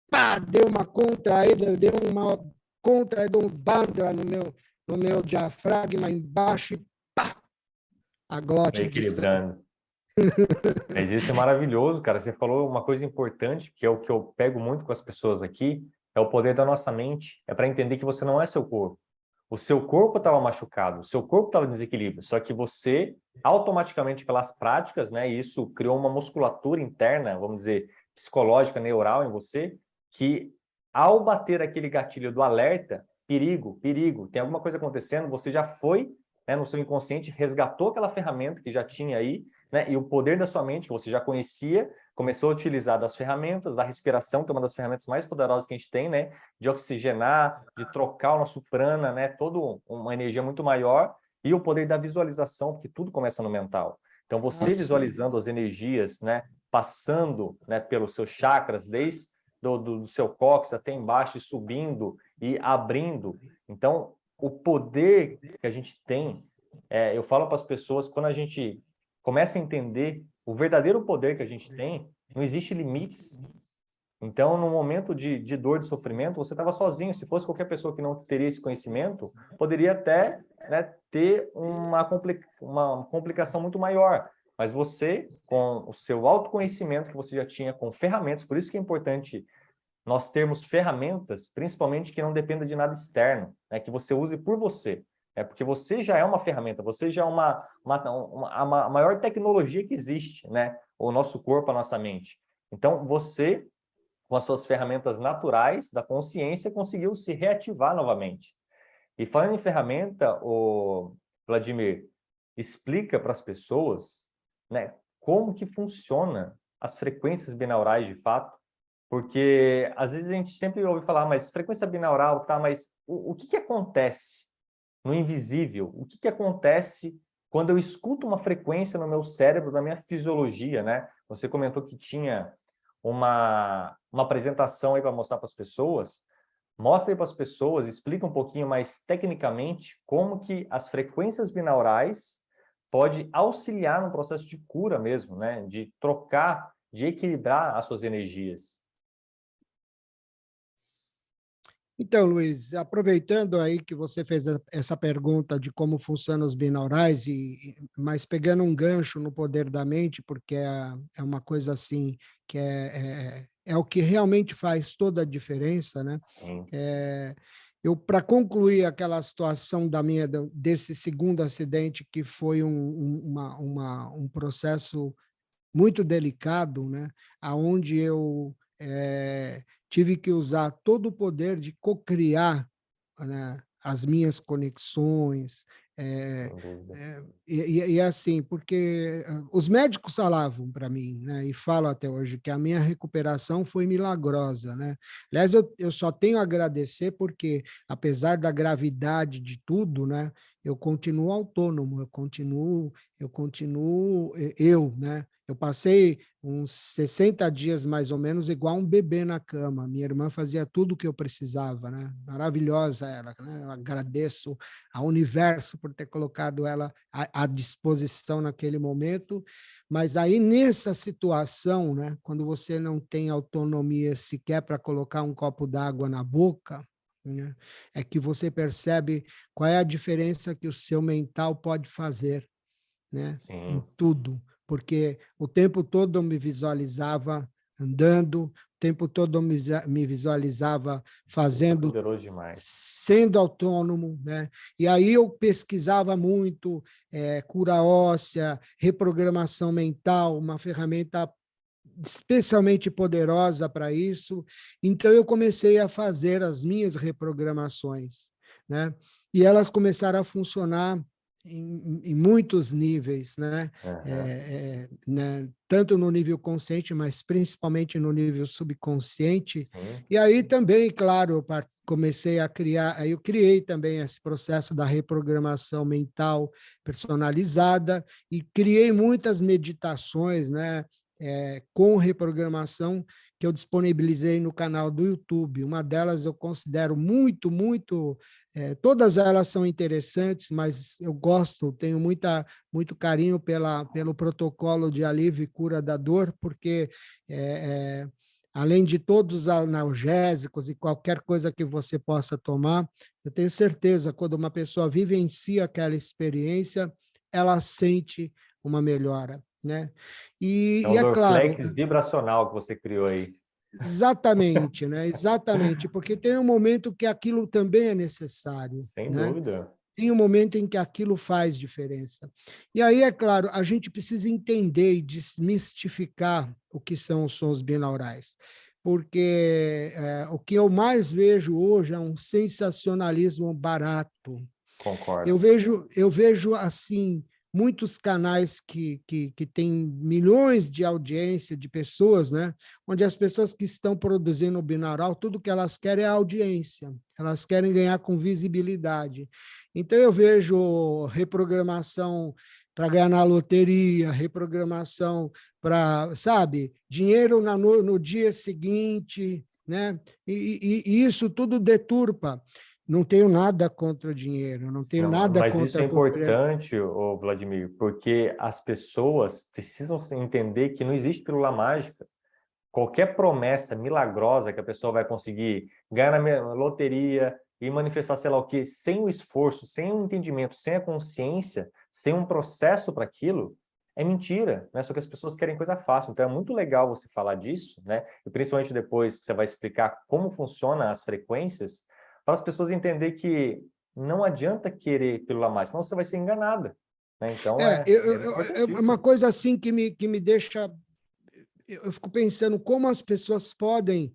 pá, deu uma contraída, deu uma contraída, um bandra no meu diafragma embaixo e pá, a glote destravou. Equilibrando. Mas isso é maravilhoso, cara. Você falou uma coisa importante, que é o que eu pego muito com as pessoas aqui, é o poder da nossa mente. É para entender que você não é seu corpo. O seu corpo estava machucado, o seu corpo estava em desequilíbrio, só que você, automaticamente pelas práticas, né, isso criou uma musculatura interna, vamos dizer, psicológica, neural em você, que ao bater aquele gatilho do alerta, perigo, perigo, tem alguma coisa acontecendo, você já foi, né, no seu inconsciente, resgatou aquela ferramenta que já tinha aí, né, e o poder da sua mente, que você já conhecia, começou a utilizar das ferramentas, da respiração, que é uma das ferramentas mais poderosas que a gente tem, né, de oxigenar, de trocar o nosso prana, né, toda uma energia muito maior, e o poder da visualização, porque tudo começa no mental. Então, você Assim, visualizando as energias, né, passando, né, pelos seus chakras, desde do seu cóccix até embaixo, e subindo e abrindo. Então, o poder que a gente tem, eu falo para as pessoas, quando a gente começa a entender o verdadeiro poder que a gente tem, não existe limites. Então, no momento de dor, de sofrimento, você estava sozinho. Se fosse qualquer pessoa que não teria esse conhecimento, poderia até, né, ter uma complicação muito maior. Mas você, com o seu autoconhecimento que você já tinha, com ferramentas, por isso que é importante nós termos ferramentas, principalmente que não dependa de nada externo, né, que você use por você. Porque você já é uma ferramenta, você já é a maior tecnologia que existe, né? O nosso corpo, a nossa mente. Então, você com as suas ferramentas naturais da consciência, conseguiu se reativar novamente. E falando em ferramenta, o Vladimir, explica para as pessoas, né, como que funciona as frequências binaurais de fato, porque às vezes a gente sempre ouve falar, mas frequência binaural, tá, mas o que acontece no invisível? O que acontece quando eu escuto uma frequência no meu cérebro, na minha fisiologia, né? Você comentou que tinha uma apresentação aí para mostrar para as pessoas. Mostre para as pessoas, explica um pouquinho mais tecnicamente como que as frequências binaurais pode auxiliar no processo de cura mesmo, né? De trocar, de equilibrar as suas energias. então, Luiz, aproveitando aí que você fez essa pergunta de como funcionam os binaurais, mas pegando um gancho no poder da mente, porque é uma coisa assim que é o que realmente faz toda a diferença, né? Sim. É, para concluir aquela situação desse segundo acidente, que foi um processo muito delicado, né? Onde eu tive que usar todo o poder de cocriar, né, as minhas conexões, Sem dúvida. e assim, porque os médicos falavam para mim, né, e falam até hoje, que a minha recuperação foi milagrosa, né? Aliás, eu só tenho a agradecer porque, apesar da gravidade de tudo, né, eu continuo autônomo, eu, né? Eu passei uns 60 dias, mais ou menos, igual um bebê na cama. Minha irmã fazia tudo o que eu precisava, né? Maravilhosa ela, né? Eu agradeço ao universo por ter colocado ela à disposição naquele momento. Mas aí, nessa situação, né? Quando você não tem autonomia sequer para colocar um copo d'água na boca, né? É que você percebe qual é a diferença que o seu mental pode fazer, né? Em Sim, tudo, porque o tempo todo eu me visualizava andando, o tempo todo eu me visualizava isso é fazendo, poderoso demais. sendo autônomo, né? E aí eu pesquisava muito cura óssea, reprogramação mental, uma ferramenta especialmente poderosa para isso. Então eu comecei a fazer as minhas reprogramações, né? E elas começaram a funcionar em muitos níveis, né? Uhum. Né? Tanto no nível consciente, mas principalmente no nível subconsciente. Sim, E aí também, claro, eu comecei a criar, aí eu criei também esse processo da reprogramação mental personalizada e criei muitas meditações, né? Com reprogramação que eu disponibilizei no canal do YouTube. Uma delas eu considero muito, todas elas são interessantes, mas eu gosto, tenho muito carinho pelo protocolo de alívio e cura da dor, porque além de todos os analgésicos e qualquer coisa que você possa tomar, eu tenho certeza, quando uma pessoa vivencia aquela experiência, ela sente uma melhora, né? é E um é claro, Dorflex vibracional que você criou aí. exatamente, né? Exatamente, porque tem um momento que aquilo também é necessário, Sem né? dúvida. Tem um momento em que aquilo faz diferença. E aí, é claro, a gente precisa entender e desmistificar o que são os sons binaurais, porque o que eu mais vejo hoje é um sensacionalismo barato. Concordo. Eu vejo assim muitos canais que têm milhões de audiência de pessoas, né? Onde as pessoas que estão produzindo o binaural, tudo que elas querem é audiência, elas querem ganhar com visibilidade. Então eu vejo reprogramação para ganhar na loteria, reprogramação para, sabe, dinheiro no dia seguinte, né? E isso tudo deturpa. Não tenho nada contra o dinheiro, não tenho Não, nada mas isso contra é a propriedade. importante, ô Vladimir, porque as pessoas precisam entender que não existe pílula mágica. Qualquer promessa milagrosa que a pessoa vai conseguir ganhar na loteria e manifestar sei lá o quê, sem o esforço, sem o entendimento, sem a consciência, sem um processo para aquilo, é mentira, né? Só que as pessoas querem coisa fácil. Então é muito legal você falar disso, né? E principalmente depois que você vai explicar como funciona as frequências, para as pessoas entenderem que não adianta querer pílula mágica, senão você vai ser enganada, né? Então é É uma importantíssimo. coisa assim que me deixa. Eu fico pensando como as pessoas podem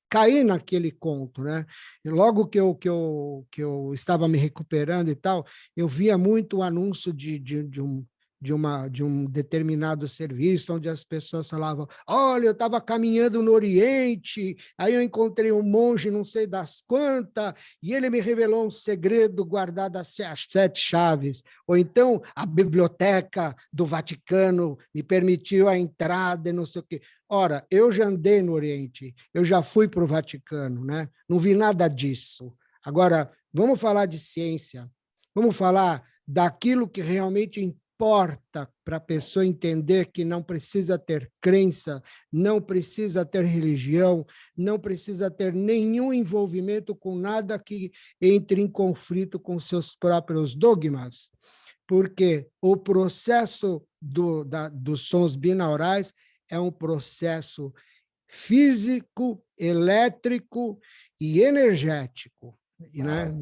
cair naquele conto, né? E logo que eu estava me recuperando e tal, eu via muito o anúncio de um determinado serviço, onde as pessoas falavam: olha, eu estava caminhando no Oriente, aí eu encontrei um monge, não sei das quantas, e ele me revelou um segredo guardado às 7 chaves. Ou então, a biblioteca do Vaticano me permitiu a entrada e não sei o quê. Ora, eu já andei no Oriente, eu já fui para o Vaticano, né? Não vi nada disso. Agora, vamos falar de ciência, vamos falar daquilo que realmente importa para a pessoa entender que não precisa ter crença, não precisa ter religião, não precisa ter nenhum envolvimento com nada que entre em conflito com seus próprios dogmas, porque o processo dos sons binaurais é um processo físico, elétrico e energético, né?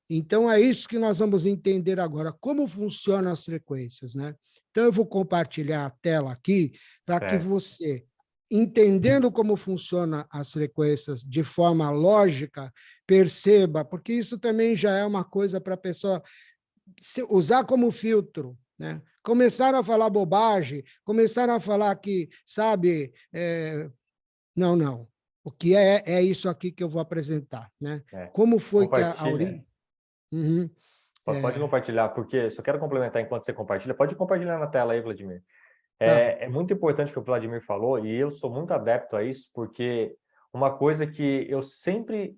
Então é isso que nós vamos entender agora, como funcionam as frequências, né? Então eu vou compartilhar a tela aqui para que certo. você, entendendo como funcionam as frequências de forma lógica, perceba, porque isso também já é uma coisa para a pessoa usar como filtro, né? Começaram a falar bobagem, começaram a falar que, sabe, não. O que é isso aqui que eu vou apresentar, né? É. Como foi que a Compartilha. origem... Uhum, Pode compartilhar, porque só quero complementar enquanto você compartilha. Pode compartilhar na tela aí, Vladimir. tá. É muito importante o que o Vladimir falou, e eu sou muito adepto a isso, porque uma coisa que eu sempre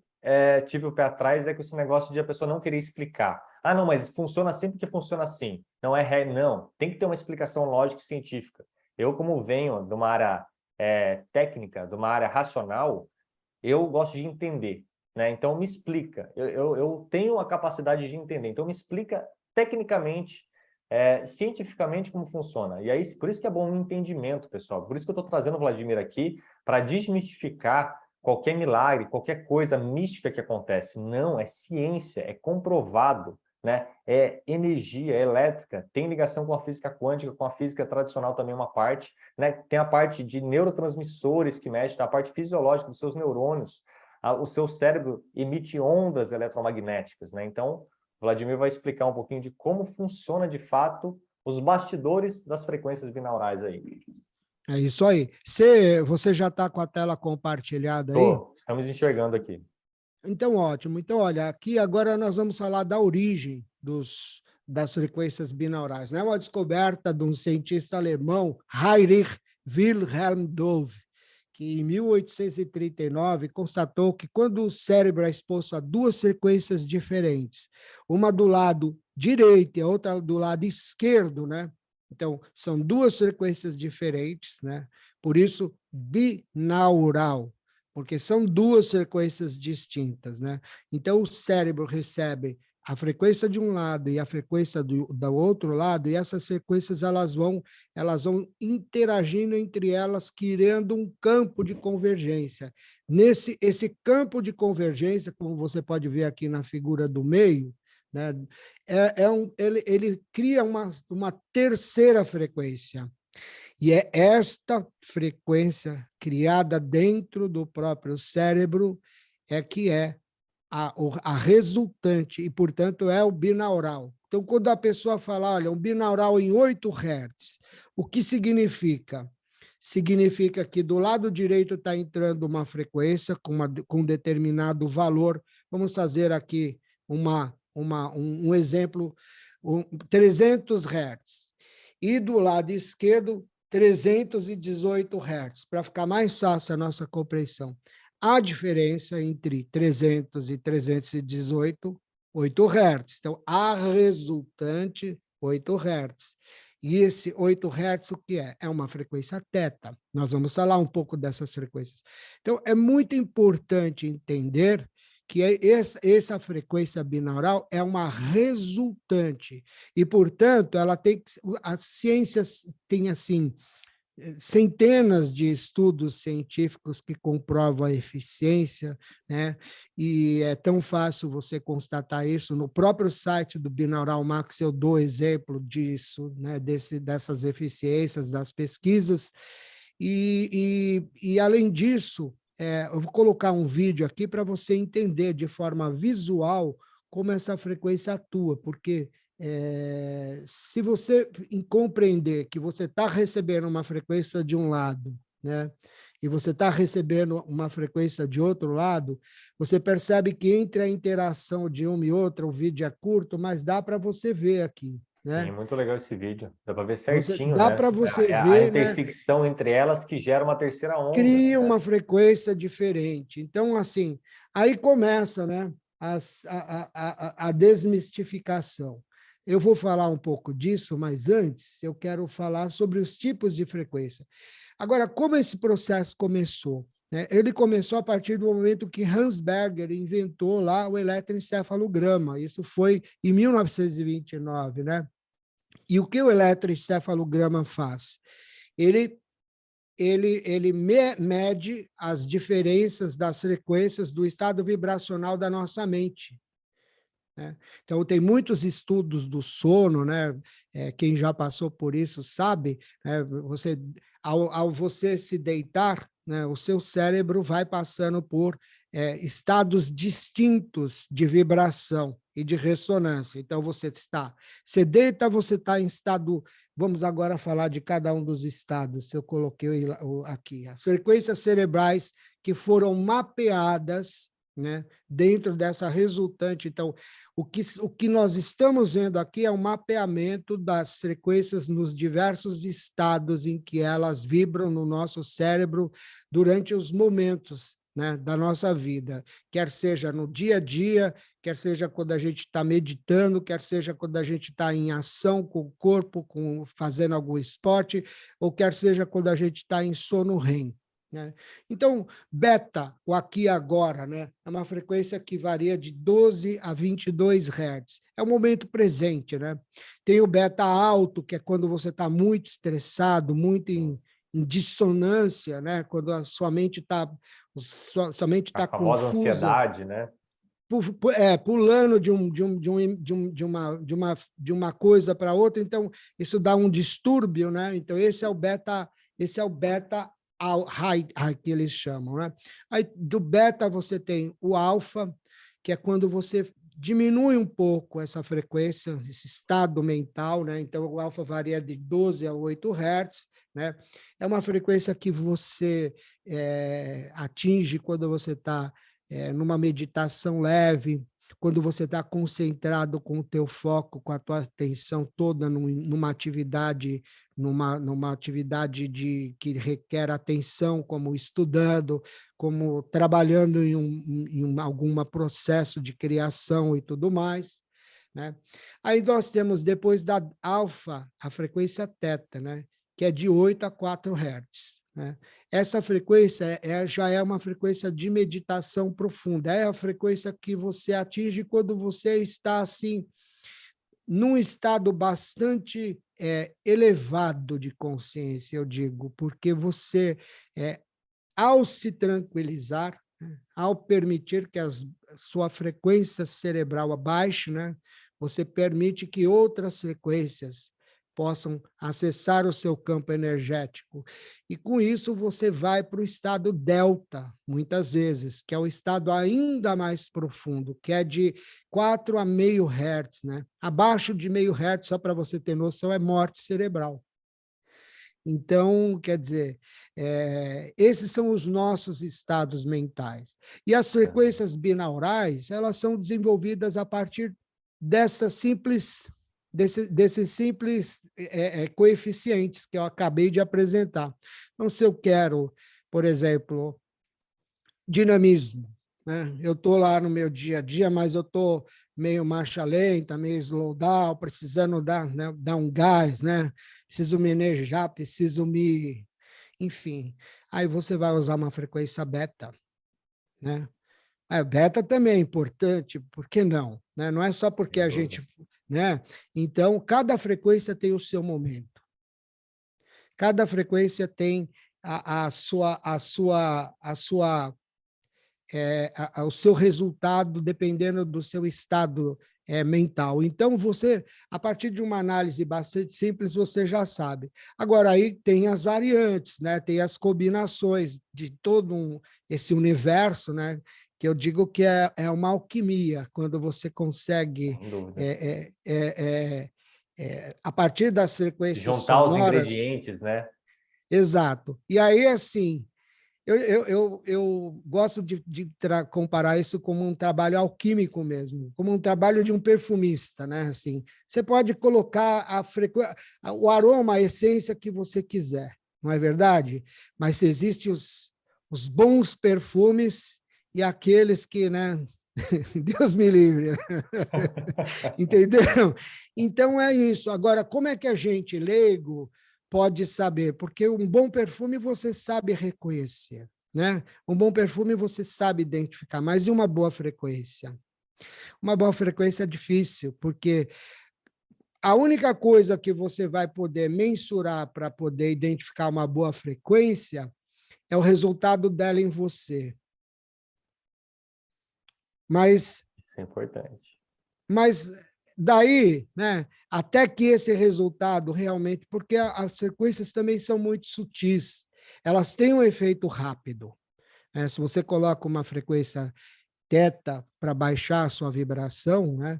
tive o pé atrás é que esse negócio de a pessoa não querer explicar. Ah, não, mas funciona assim porque funciona assim. Não é não. Tem que ter uma explicação lógica e científica. Eu, como venho de uma área técnica, de uma área racional, eu gosto de entender, né? Então, me explica. Eu tenho a capacidade de entender. Então, me explica tecnicamente, cientificamente como funciona. E aí, por isso que é bom um entendimento, pessoal. Por isso que eu estou trazendo o Vladimir aqui para desmistificar qualquer milagre, qualquer coisa mística que acontece. Não, é ciência, é comprovado, né? É energia, é elétrica, tem ligação com a física quântica, com a física tradicional também uma parte, né? Tem a parte de neurotransmissores que mexe, tem a parte fisiológica dos seus neurônios, o seu cérebro emite ondas eletromagnéticas, né? Então, Vladimir vai explicar um pouquinho de como funciona de fato os bastidores das frequências binaurais aí. É isso aí. Você já está com a tela compartilhada aí? Estamos enxergando aqui. Então, ótimo. Então, olha, aqui agora nós vamos falar da origem das frequências binaurais, né? Uma descoberta de um cientista alemão, Heinrich Wilhelm Dove, que em 1839 constatou que quando o cérebro é exposto a duas frequências diferentes, uma do lado direito e a outra do lado esquerdo, né? Então, são duas frequências diferentes, né? Por isso, binaural, porque são duas frequências distintas, né? Então, o cérebro recebe a frequência de um lado e a frequência do outro lado, e essas frequências elas vão interagindo entre elas, criando um campo de convergência. Esse campo de convergência, como você pode ver aqui na figura do meio, né, ele cria uma terceira frequência. E é esta frequência criada dentro do próprio cérebro que é a resultante, e, portanto, é o binaural. Então, quando a pessoa fala, olha, um binaural em 8 Hz, o que significa? Significa que do lado direito está entrando uma frequência com um determinado valor. Vamos fazer aqui um exemplo, 300 Hz. E do lado esquerdo, 318 Hz, para ficar mais fácil a nossa compreensão. A diferença entre 300 e 318, 8 Hz. Então, a resultante, 8 Hz. E esse 8 Hz, o que é? É uma frequência teta. Nós vamos falar um pouco dessas frequências. Então, é muito importante entender que essa frequência binaural é uma resultante. E, portanto, a ciência tem, assim, centenas de estudos científicos que comprovam a eficiência, né? E é tão fácil você constatar isso. No próprio site do Binaural Max eu dou exemplo disso, né? Dessas eficiências das pesquisas. E além disso, eu vou colocar um vídeo aqui para você entender de forma visual como essa frequência atua, porque se você compreender que você está recebendo uma frequência de um lado, né, e você está recebendo uma frequência de outro lado, você percebe que entre a interação de uma e outra, o vídeo é curto, mas dá para você ver aqui, Sim, né? muito legal esse vídeo. Dá para ver Você certinho, dá né? para você É a ver, né? intersecção entre elas que gera uma terceira onda, Cria né? uma frequência diferente. Então, assim, aí começa, né, a desmistificação. Eu vou falar um pouco disso, mas antes eu quero falar sobre os tipos de frequência. Agora, como esse processo começou? Né? Ele começou a partir do momento que Hans Berger inventou lá o eletroencefalograma. Isso foi em 1929, né? E o que o eletroencefalograma faz? Ele ele mede as diferenças das frequências do estado vibracional da nossa mente, né? Então, tem muitos estudos do sono, né? Quem já passou por isso sabe, né? Ao você se deitar, né? O seu cérebro vai passando por estados distintos de vibração e de ressonância. Então, você deita, você está em estado. Vamos agora falar de cada um dos estados. Eu coloquei aqui as frequências cerebrais que foram mapeadas, né, dentro dessa resultante. Então, o que nós estamos vendo aqui é um mapeamento das frequências nos diversos estados em que elas vibram no nosso cérebro durante os momentos, né, da nossa vida, quer seja no dia a dia, quer seja quando a gente está meditando, quer seja quando a gente está em ação com o corpo, fazendo algum esporte, ou quer seja quando a gente está em sono REM, né? Então, beta, o aqui e agora, né, é uma frequência que varia de 12 a 22 Hz. É o momento presente, né? Tem o beta alto, que é quando você está muito estressado, muito em dissonância, né? Quando a sua mente está A famosa confusa, ansiedade, né? pulando de uma coisa para outra. Então, isso dá um distúrbio, né? Então, esse é o beta high, que eles chamam, né? Aí, do beta, você tem o alfa, que é quando você diminui um pouco essa frequência, esse estado mental, né? Então, o alfa varia de 12 a 8 Hz, né? É uma frequência que você atinge quando você está numa meditação leve, quando você está concentrado com o teu foco, com a tua atenção toda numa atividade, numa atividade que requer atenção, como estudando, como trabalhando em algum processo de criação e tudo mais, né? Aí nós temos, depois da alfa, a frequência teta, né? Que é de 8 a 4 Hz. Né? Essa frequência já é uma frequência de meditação profunda, é a frequência que você atinge quando você está assim, num estado bastante elevado de consciência, eu digo, porque você, ao se tranquilizar, né, ao permitir que a sua frequência cerebral abaixe, né, você permite que outras frequências possam acessar o seu campo energético. E com isso você vai para o estado delta, muitas vezes, que é o estado ainda mais profundo, que é de 4 a meio Hz, né? Abaixo de meio Hz, só para você ter noção, é morte cerebral. Então, quer dizer, esses são os nossos estados mentais. E as frequências binaurais, elas são desenvolvidas a partir desses simples coeficientes que eu acabei de apresentar. Então, se eu quero, por exemplo, dinamismo, né? Eu estou lá no meu dia a dia, mas eu estou meio marcha lenta, meio slow down, precisando dar um gás, né? Preciso me energizar, enfim. Aí você vai usar uma frequência beta, né? Beta também é importante, por que não? Né? Não é só porque a gente, né? Então, cada frequência tem o seu momento. Cada frequência tem o seu resultado dependendo do seu estado mental. Então, você, a partir de uma análise bastante simples, você já sabe. Agora, aí tem as variantes, né? Tem as combinações de todo esse universo, né? Que eu digo que é uma alquimia, quando você consegue, a partir das frequências juntar os sonoras... ingredientes, né? Exato. E aí, assim, eu gosto de comparar isso como um trabalho alquímico mesmo, como um trabalho de um perfumista, né? Assim, você pode colocar o aroma, a essência que você quiser, não é verdade? Mas existem os bons perfumes e aqueles que, né? Deus me livre. Entendeu? Então é isso. Agora, como é que a gente leigo pode saber? Porque um bom perfume você sabe reconhecer, né? Um bom perfume você sabe identificar, mas e uma boa frequência? Uma boa frequência é difícil, porque A única coisa que você vai poder mensurar para poder identificar uma boa frequência é o resultado dela em você. Mas Isso é importante. Mas daí, né, até que esse resultado realmente, porque as frequências também são muito sutis, elas têm um efeito rápido, né? Se você coloca uma frequência teta para baixar a sua vibração, né,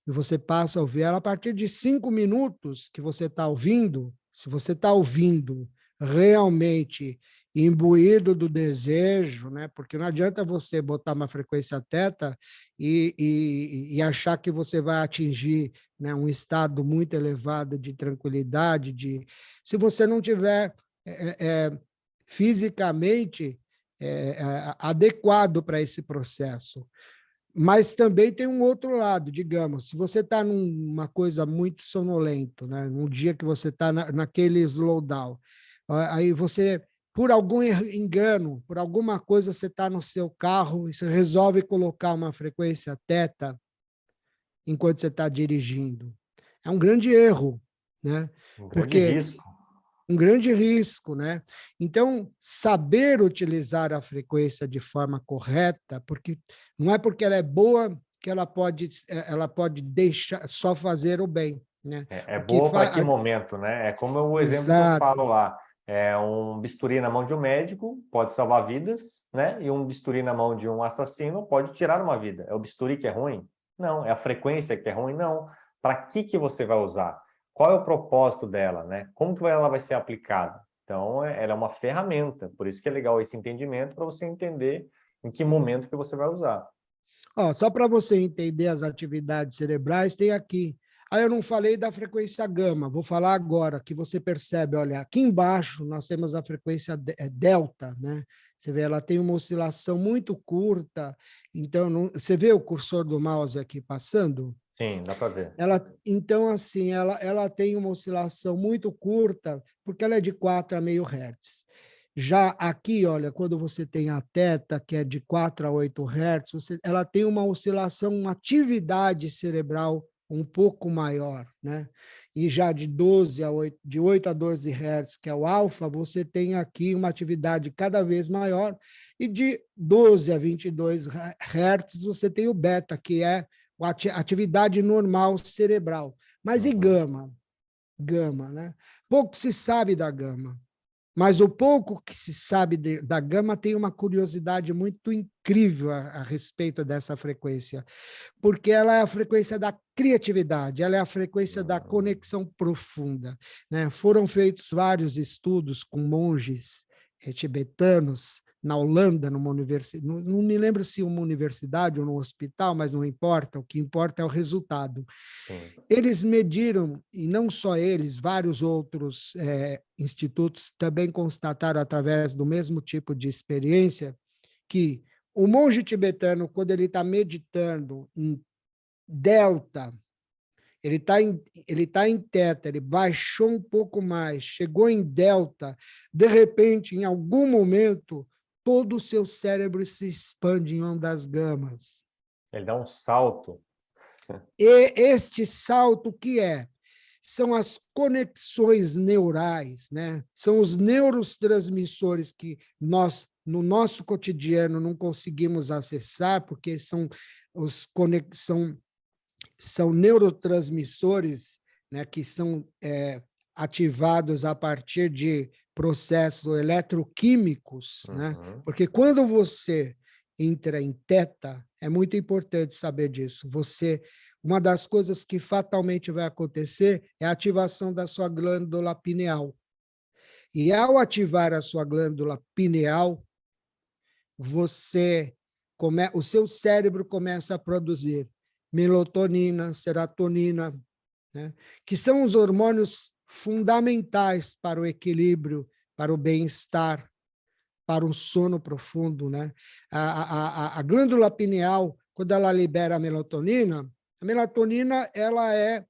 e você passa a ouvir ela a partir de 5 minutos que você está ouvindo, se você está ouvindo realmente imbuído do desejo, né? Porque não adianta você botar uma frequência teta e achar que você vai atingir, né, um estado muito elevado de tranquilidade, se você não tiver fisicamente adequado para esse processo. Mas também tem um outro lado, digamos, se você está numa coisa muito sonolento, né? Num dia que você está naquele slowdown, aí você, por algum engano, por alguma coisa, você está no seu carro e você resolve colocar uma frequência teta enquanto você está dirigindo. É um grande erro, né? Um grande Porque risco. um grande risco, né? Então, saber utilizar a frequência de forma correta, porque não é porque ela é boa que ela pode deixar só fazer o bem, né? É O que boa para que faz momento, né? É como o exemplo que eu falo exato, lá. É um bisturi na mão de um médico pode salvar vidas, né? E um bisturi na mão de um assassino pode tirar uma vida. É o bisturi que é ruim? Não. É a frequência que é ruim? Não. Para que você vai usar? Qual é o propósito dela, né? Como que ela vai ser aplicada? Então, ela é uma ferramenta. Por isso que é legal esse entendimento para você entender em que momento que você vai usar. ó, só para você entender as atividades cerebrais, tem aqui. Aí eu não falei da frequência gama, vou falar agora, que você percebe, olha, aqui embaixo nós temos a frequência delta, né? Você vê, ela tem uma oscilação muito curta, então você vê o cursor do mouse aqui passando? Sim, dá para ver. Então, assim, ela tem uma oscilação muito curta, porque ela é de 4 a meio Hz. Já aqui, olha, quando você tem a teta, que é de 4 a 8 Hz, ela tem uma oscilação, uma atividade cerebral um pouco maior, né? E já de 8 a 12 Hz, que é o alfa, você tem aqui uma atividade cada vez maior, e de 12 a 22 Hz, você tem o beta, que é a atividade normal cerebral. Mas e Uhum. gama? Gama, né? Pouco se sabe da gama, mas o pouco que se sabe da gama tem uma curiosidade muito incrível a respeito dessa frequência, porque ela é a frequência da criatividade, ela é a frequência da conexão profunda, né? Foram feitos vários estudos com monges tibetanos na Holanda, numa universidade, não me lembro se uma universidade ou no hospital, mas não importa, o que importa é o resultado. Sim. Eles mediram, e não só eles, vários outros institutos também constataram, através do mesmo tipo de experiência, que o monge tibetano, quando ele está meditando em delta, ele tá em teta, ele baixou um pouco mais, chegou em delta, de repente, em algum momento, todo o seu cérebro se expande em ondas gamas. Ele dá um salto. E este salto que é? São as conexões neurais, né? São os neurotransmissores que nós, no nosso cotidiano, não conseguimos acessar, porque são neurotransmissores, né, que são ativados a partir de processos eletroquímicos, né? Uhum. Porque quando você entra em teta, é muito importante saber disso. Uma das coisas que fatalmente vai acontecer é a ativação da sua glândula pineal. E ao ativar a sua glândula pineal, o seu cérebro começa a produzir melatonina, serotonina, né? Que são os hormônios fundamentais para o equilíbrio, para o bem-estar, para um sono profundo, né? A glândula pineal, quando ela libera a melatonina ela é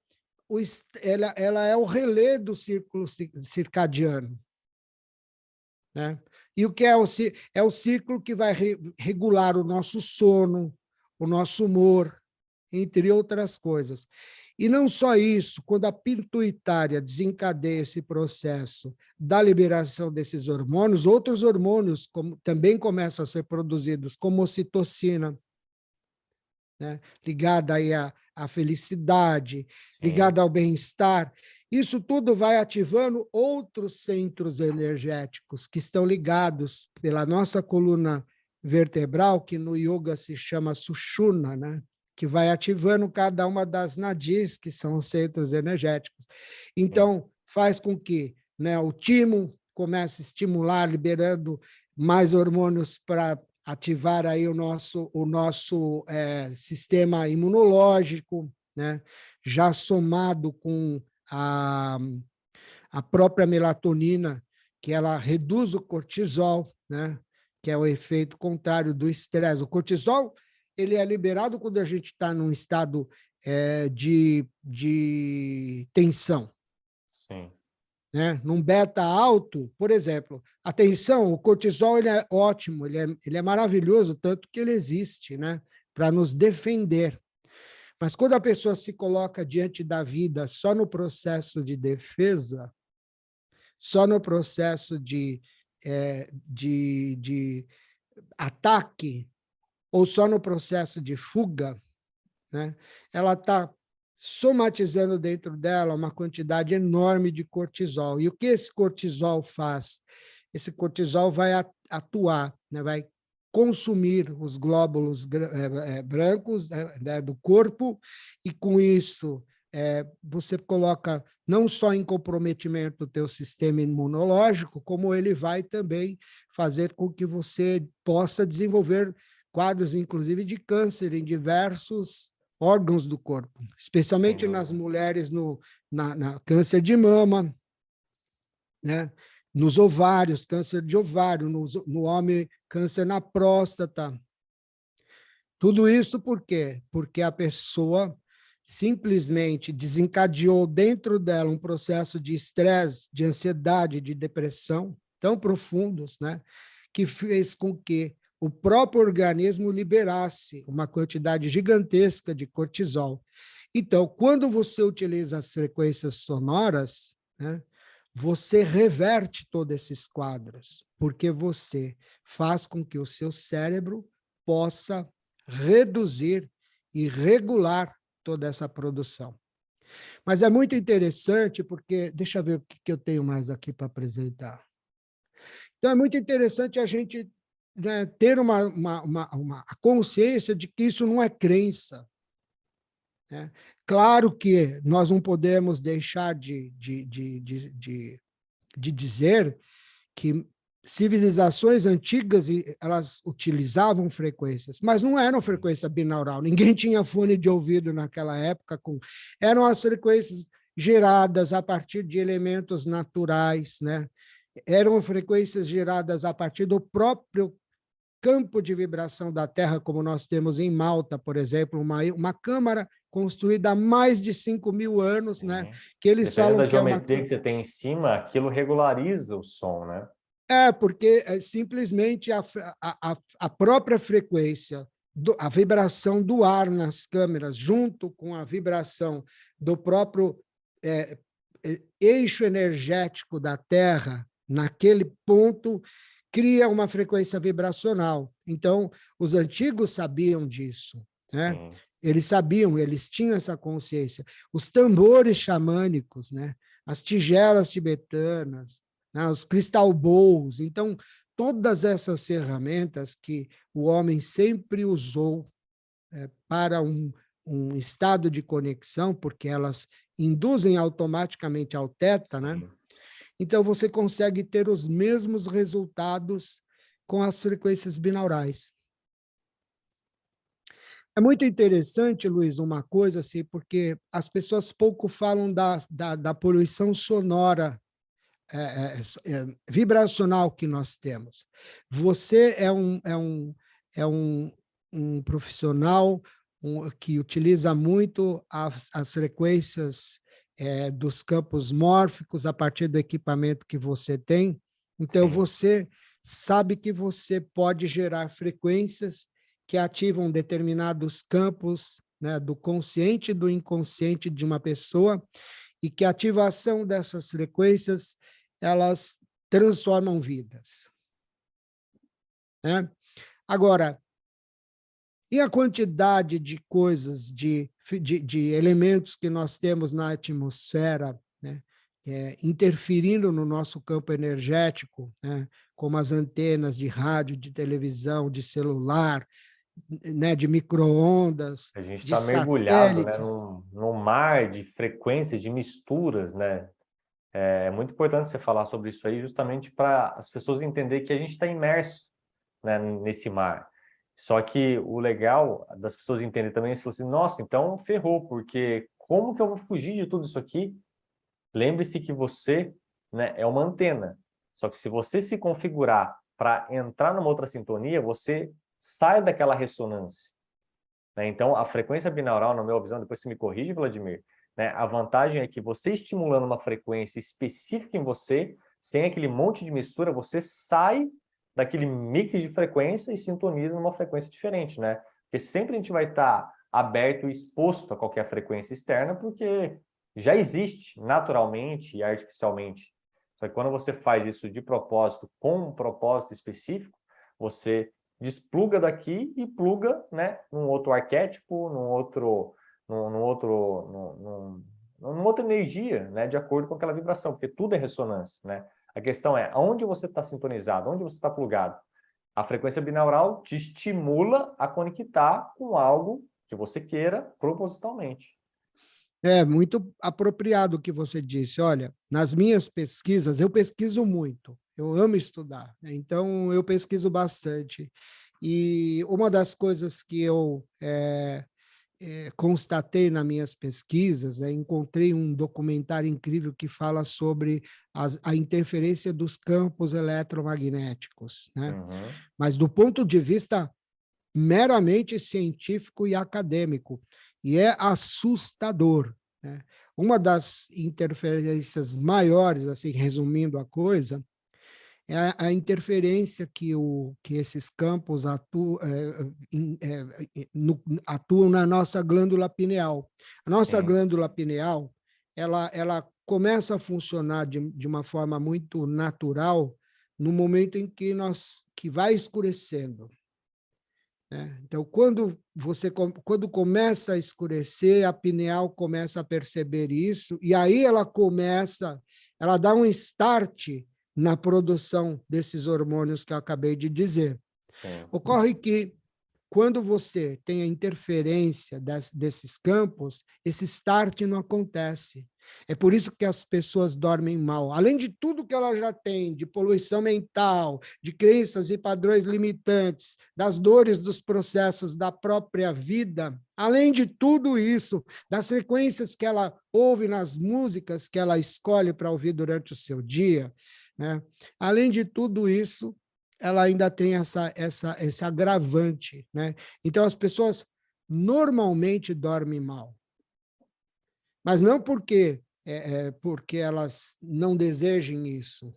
o relé do círculo circadiano, né? E o que é o ciclo que vai regular o nosso sono, o nosso humor, entre outras coisas. E não só isso, quando a pituitária desencadeia esse processo da liberação desses hormônios, outros hormônios também começam a ser produzidos, como ocitocina, né? Ligada aí à felicidade, ligada ao bem-estar. Isso tudo vai ativando outros centros energéticos que estão ligados pela nossa coluna vertebral, que no yoga se chama Sushumna, né? Que vai ativando cada uma das nadis, que são os centros energéticos. Então, faz com que, né, o timo comece a estimular, liberando mais hormônios para ativar aí o nosso sistema imunológico, né? Já somado com a própria melatonina, que ela reduz o cortisol, né? Que é o efeito contrário do estresse. O cortisol ele é liberado quando a gente está num estado de tensão. Sim. Né? Num beta alto, por exemplo, a tensão, o cortisol ele é ótimo, ele é maravilhoso, tanto que ele existe, né? Para nos defender. Mas quando a pessoa se coloca diante da vida só no processo de defesa, só no processo de ataque, ou só no processo de fuga, né? Ela está somatizando dentro dela uma quantidade enorme de cortisol. E o que esse cortisol faz? Esse cortisol vai atuar, né? Vai consumir os glóbulos brancos, né, do corpo, e com isso você coloca não só em comprometimento o teu sistema imunológico, como ele vai também fazer com que você possa desenvolver quadros, inclusive, de câncer em diversos órgãos do corpo, especialmente nas mulheres na câncer de mama, né? Nos ovários, câncer de ovário, no homem, câncer na próstata. Tudo isso por quê? Porque a pessoa simplesmente desencadeou dentro dela um processo de estresse, de ansiedade, de depressão tão profundos, né? Que fez com que o próprio organismo liberasse uma quantidade gigantesca de cortisol. Então, quando você utiliza as frequências sonoras, né, você reverte todos esses quadros, porque você faz com que o seu cérebro possa reduzir e regular toda essa produção. Mas é muito interessante, porque, deixa eu ver o que eu tenho mais aqui para apresentar. Então, é muito interessante a gente, né, ter uma consciência de que isso não é crença. Né? Claro que nós não podemos deixar de dizer que civilizações antigas elas utilizavam frequências, mas não eram frequência binaural. Ninguém tinha fone de ouvido naquela época. Eram as frequências geradas a partir de elementos naturais, né? Eram frequências geradas a partir do próprio campo de vibração da Terra, como nós temos em Malta, por exemplo, uma câmara construída há mais de 5.000 anos, né? Que eles Dependendo falam da que é uma... geometria que você tem em cima, aquilo regulariza o som, né? Porque simplesmente a própria frequência, a vibração do ar nas câmeras, junto com a vibração do próprio eixo energético da Terra, naquele ponto, cria uma frequência vibracional. Então, os antigos sabiam disso, né? Eles sabiam, eles tinham essa consciência. Os tambores xamânicos, né? As tigelas tibetanas, né? Os crystal bowls. Então, todas essas ferramentas que o homem sempre usou para um estado de conexão, porque elas induzem automaticamente ao teta, né? Então, você consegue ter os mesmos resultados com as frequências binaurais. É muito interessante, Luiz, uma coisa assim, porque as pessoas pouco falam da poluição sonora, vibracional que nós temos. Você é um profissional que utiliza muito as frequências dos campos mórficos a partir do equipamento que você tem. Então, você sabe que você pode gerar frequências que ativam determinados campos, né, do consciente e do inconsciente de uma pessoa, e que a ativação dessas frequências, elas transformam vidas, né? Agora, e a quantidade de coisas, de elementos que nós temos na atmosfera, né, interferindo no nosso campo energético, né, como as antenas de rádio, de televisão, de celular, né, de micro-ondas, A gente de está mergulhado, né, satélite. num mar de frequências, de misturas, né? É muito importante você falar sobre isso aí, justamente para as pessoas entenderem que a gente está imerso, né, nesse mar. Só que o legal das pessoas entenderem também é se assim, nossa, então ferrou, porque como que eu vou fugir de tudo isso aqui? Lembre-se que você, né, é uma antena. Só que se você se configurar para entrar numa outra sintonia, você sai daquela ressonância, né? Então, a frequência binaural, na minha visão, depois você me corrige, Vladimir, né? A vantagem é que você estimulando uma frequência específica em você, sem aquele monte de mistura, você sai daquele mix de frequência e sintoniza numa frequência diferente, né? Porque sempre a gente vai estar aberto e exposto a qualquer frequência externa, porque já existe naturalmente e artificialmente. Só que quando você faz isso de propósito, com um propósito específico, você despluga daqui e pluga, né, num outro arquétipo, numa outra energia, né, de acordo com aquela vibração, porque tudo é ressonância, né? A questão é onde você está sintonizado, onde você está plugado. A frequência binaural te estimula a conectar com algo que você queira propositalmente. É muito apropriado o que você disse. Olha, nas minhas pesquisas, eu pesquiso muito, eu amo estudar, né? Então eu pesquiso bastante. E uma das coisas que eu constatei nas minhas pesquisas, encontrei um documentário incrível que fala sobre a interferência dos campos eletromagnéticos, né? Uhum. Mas do ponto de vista meramente científico e acadêmico, e é assustador, né? Uma das interferências maiores, assim, resumindo a coisa, é a interferência que esses campos atuam na nossa glândula pineal. A nossa Sim. glândula pineal, ela começa a funcionar de uma forma muito natural no momento em que vai escurecendo, né? Então, quando começa a escurecer, a pineal começa a perceber isso, e aí ela dá um start na produção desses hormônios que eu acabei de dizer. Sim. Ocorre que, quando você tem a interferência desses campos, esse start não acontece. É por isso que as pessoas dormem mal. Além de tudo que ela já tem, de poluição mental, de crenças e padrões limitantes, das dores dos processos da própria vida, além de tudo isso, das frequências que ela ouve nas músicas que ela escolhe para ouvir durante o seu dia, né? Além de tudo isso, ela ainda tem esse agravante, né? Então, as pessoas normalmente dormem mal, mas não porque elas não desejem isso,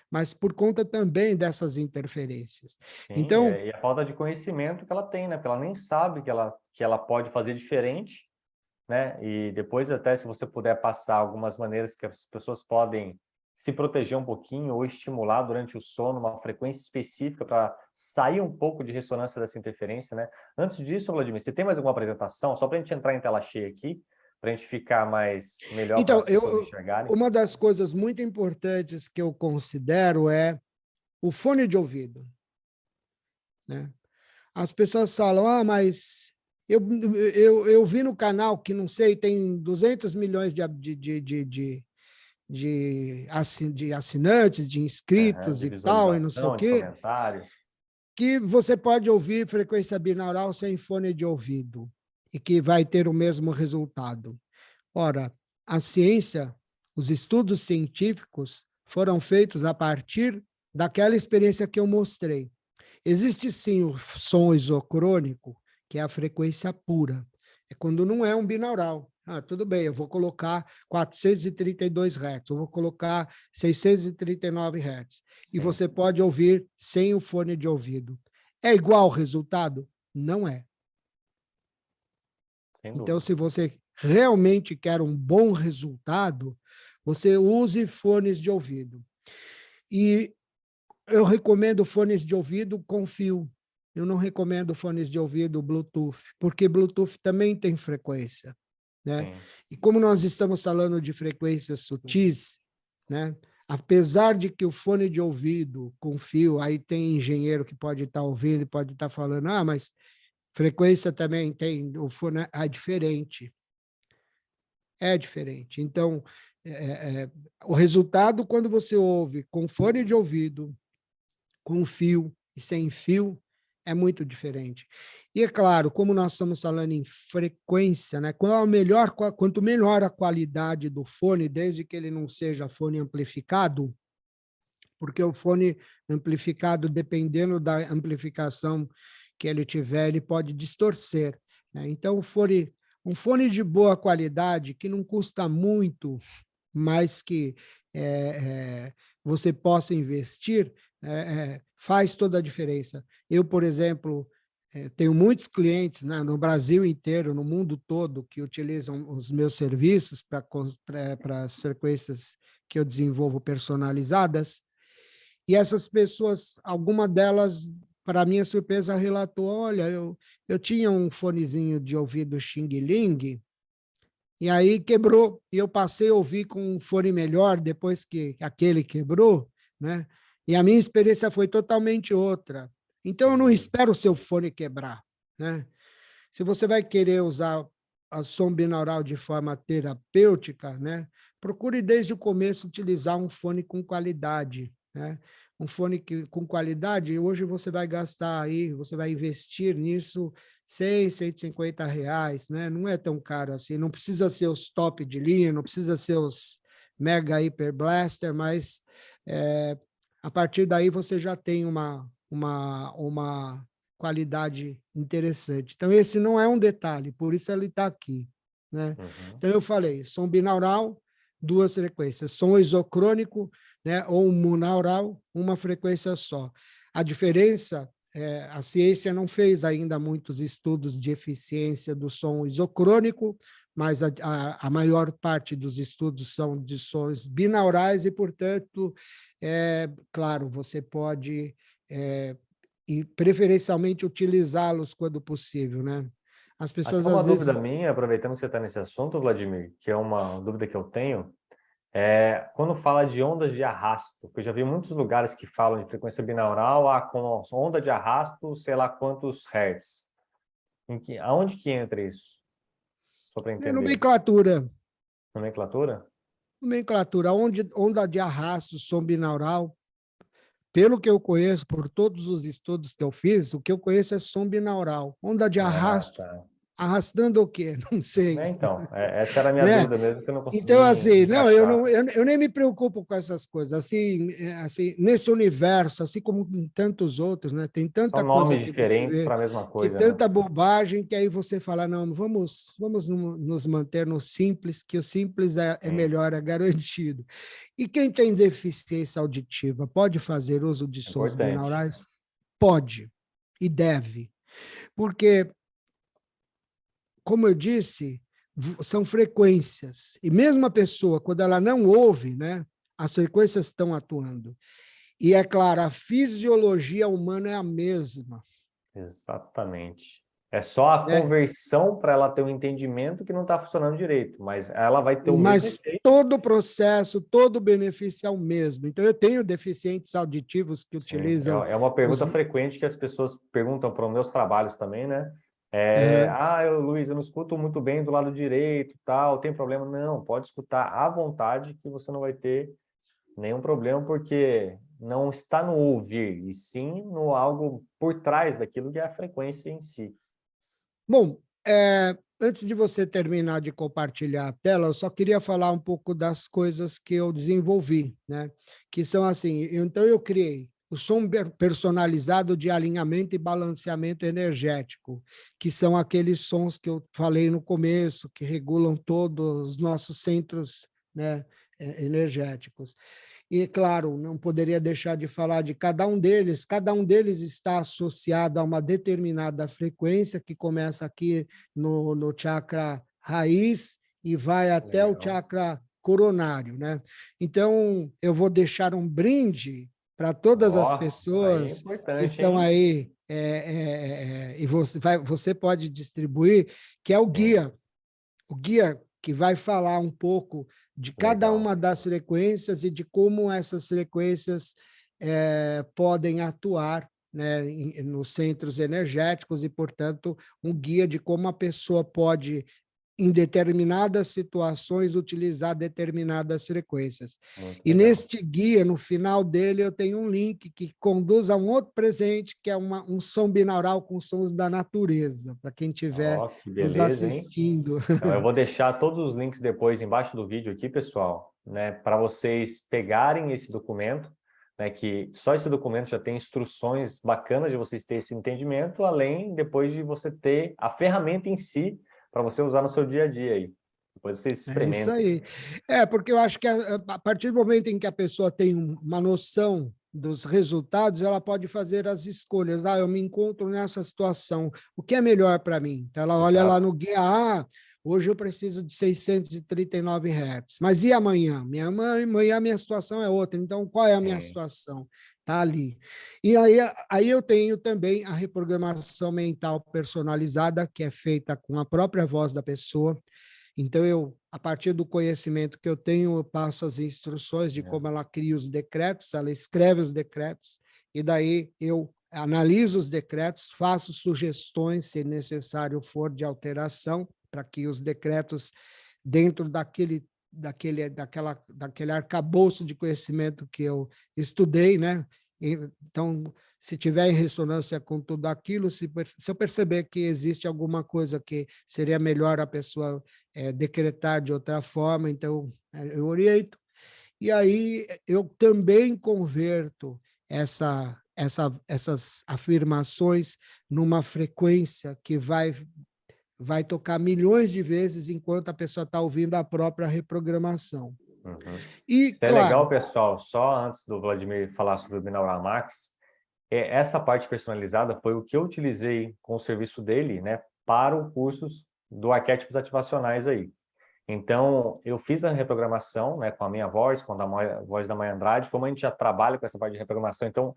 mas por conta também dessas interferências. Sim, Então, e a falta de conhecimento que ela tem, né? Porque ela nem sabe que ela pode fazer diferente, né? E depois, até se você puder passar algumas maneiras que as pessoas podem se proteger um pouquinho ou estimular durante o sono uma frequência específica para sair um pouco de ressonância dessa interferência, né? Antes disso, Vladimir, você tem mais alguma apresentação? Só para a gente entrar em tela cheia aqui, para a gente ficar melhor para então as pessoas enxergarem. uma das coisas muito importantes que eu considero é o fone de ouvido, né? As pessoas falam, mas eu vi no canal que, não sei, tem 200 milhões de assinantes, de Aham, inscritos de e tal, e não sei o visualização, de quê, comentário. que você pode ouvir frequência binaural sem fone de ouvido e que vai ter o mesmo resultado. Ora, a ciência, os estudos científicos foram feitos a partir daquela experiência que eu mostrei. Existe sim o som isocrônico, que é a frequência pura. É quando não é um binaural. Ah, tudo bem, eu vou colocar 432 Hz, eu vou colocar 639 Hz. E Sim, você pode ouvir sem o fone de ouvido. É igual o resultado? Não é. Sem Então, dúvida. se você realmente quer um bom resultado, você use fones de ouvido. E eu recomendo fones de ouvido com fio. Eu não recomendo fones de ouvido Bluetooth, porque Bluetooth também tem frequência, né? Sim. E como nós estamos falando de frequências sutis, né? Apesar de que o fone de ouvido com fio, aí tem engenheiro que pode estar ouvindo e pode estar falando, ah, mas frequência também tem, o fone é diferente. É diferente. Então, o resultado, quando você ouve com fone de ouvido, com fio e sem fio, é muito diferente. E é claro, como nós estamos falando em frequência, né? Quanto melhor a qualidade do fone, desde que ele não seja fone amplificado, porque o fone amplificado, dependendo da amplificação que ele tiver, ele pode distorcer, né? Então, um fone de boa qualidade, que não custa muito, mas que você possa investir, faz toda a diferença. Eu, por exemplo, tenho muitos clientes, né, no Brasil inteiro, no mundo todo, que utilizam os meus serviços para as frequências que eu desenvolvo personalizadas, e essas pessoas, alguma delas, para minha surpresa, relatou, olha, eu tinha um fonezinho de ouvido Xing Ling, e aí quebrou, e eu passei a ouvir com um fone melhor depois que aquele quebrou, né? E a minha experiência foi totalmente outra. Então, eu Sem não dúvida. espero o seu fone quebrar, né? Se você vai querer usar a som binaural de forma terapêutica, né? Procure desde o começo utilizar um fone com qualidade, né? Um fone com qualidade, hoje você vai gastar aí, você vai investir nisso R$ 150, né? Não é tão caro assim, não precisa ser os top de linha, não precisa ser os Mega Hyper Blaster, mas a partir daí você já tem uma qualidade interessante. Então, esse não é um detalhe, por isso ele está aqui, né? Uhum. Então, eu falei, som binaural, duas frequências, som isocrônico, né, ou monaural, uma frequência só. A diferença, a ciência não fez ainda muitos estudos de eficiência do som isocrônico, mas a maior parte dos estudos são de sons binaurais e, portanto, claro, você pode e preferencialmente utilizá-los quando possível, né? As Aqui pessoas é uma às dúvida vezes minha, aproveitando que você está nesse assunto, Vladimir, que é uma dúvida que eu tenho, quando fala de ondas de arrasto, porque eu já vi muitos lugares que falam de frequência binaural, com onda de arrasto, sei lá quantos hertz. Aonde que entra isso? Só para é entender. nomenclatura, Nomenclatura? nomenclatura, onda de arrasto, som binaural, pelo que eu conheço, por todos os estudos que eu fiz, o que eu conheço é som binaural. Onda de Ah, arrasto, tá. arrastando o quê? Não sei, Então, essa era a minha né? dúvida mesmo, que eu não Então, consegui assim, não, encaixar. eu nem me preocupo com essas coisas. Assim, nesse universo, assim como em tantos outros, né? Tem São tanta coisa nomes que você diferentes vê, para a mesma que coisa, né? tanta bobagem, que aí você fala, não, vamos nos manter no simples, que o simples é Sim, melhor, é garantido. E quem tem deficiência auditiva pode fazer uso de é sons importante. binaurais? Pode e deve, porque como eu disse, são frequências. E mesmo a pessoa, quando ela não ouve, né, as frequências estão atuando. E é claro, a fisiologia humana é a mesma, Exatamente. É só a né? conversão para ela ter um entendimento que não está funcionando direito, mas ela vai ter o mesmo Mas efeito. todo o processo, todo o benefício é o mesmo. Então, eu tenho deficientes auditivos que Sim, utilizam é uma pergunta os. frequente que as pessoas perguntam para os meus trabalhos também, né? Uhum. Luiz, eu não escuto muito bem do lado direito, tal, tem problema? Não, pode escutar à vontade que você não vai ter nenhum problema, porque não está no ouvir, e sim no algo por trás daquilo que é a frequência em si. Bom, antes de você terminar de compartilhar a tela, eu só queria falar um pouco das coisas que eu desenvolvi, né? Que são assim, então eu criei o som personalizado de alinhamento e balanceamento energético, que são aqueles sons que eu falei no começo, que regulam todos os nossos centros, né, energéticos. E, claro, não poderia deixar de falar de cada um deles está associado a uma determinada frequência, que começa aqui no chakra raiz e vai até o Legal. chakra coronário, né? Então, eu vou deixar um brinde para todas as Ó, isso aí é pessoas que importante, estão hein? aí, e você pode distribuir, que é Sim, o guia que vai falar um pouco de cada legal. uma das frequências e de como essas frequências podem atuar, né, nos centros energéticos e, portanto, um guia de como a pessoa pode, em determinadas situações, utilizar determinadas frequências. Muito E legal. neste guia, no final dele, eu tenho um link que conduz a um outro presente, que é um som binaural com sons da natureza, para quem estiver Ó, que nos beleza, hein? assistindo. Então, eu vou deixar todos os links depois embaixo do vídeo aqui, pessoal, né, para vocês pegarem esse documento, né, que só esse documento já tem instruções bacanas de vocês terem esse entendimento, além depois de você ter a ferramenta em si para você usar no seu dia a dia aí. Depois vocês É isso experimentem. aí. Porque eu acho que a partir do momento em que a pessoa tem uma noção dos resultados, ela pode fazer as escolhas. Eu me encontro nessa situação. O que é melhor para mim? Então, ela olha lá Exato. no guia, hoje eu preciso de 639 Hz. Mas e amanhã? Amanhã a minha situação é outra. Então, qual é a minha Sim. situação? Está ali. E aí eu tenho também a reprogramação mental personalizada, que é feita com a própria voz da pessoa. Então, a partir do conhecimento que eu tenho, eu passo as instruções de como ela cria os decretos, ela escreve os decretos, e daí eu analiso os decretos, faço sugestões, se necessário for, de alteração, para que os decretos, dentro daquele arcabouço de conhecimento que eu estudei, né? Então, se tiver em ressonância com tudo aquilo, se eu perceber que existe alguma coisa que seria melhor a pessoa decretar de outra forma, então eu oriento. E aí eu também converto essas afirmações numa frequência que vai tocar milhões de vezes enquanto a pessoa está ouvindo a própria reprogramação. Uhum. E, Isso é legal, claro, pessoal. Só antes do Vladimir falar sobre o Binaural Max, essa parte personalizada foi o que eu utilizei com o serviço dele, né, para os cursos do Arquétipos Ativacionais aí. Então, eu fiz a reprogramação, né, com a minha voz, com a voz da Maia Andrade, como a gente já trabalha com essa parte de reprogramação, então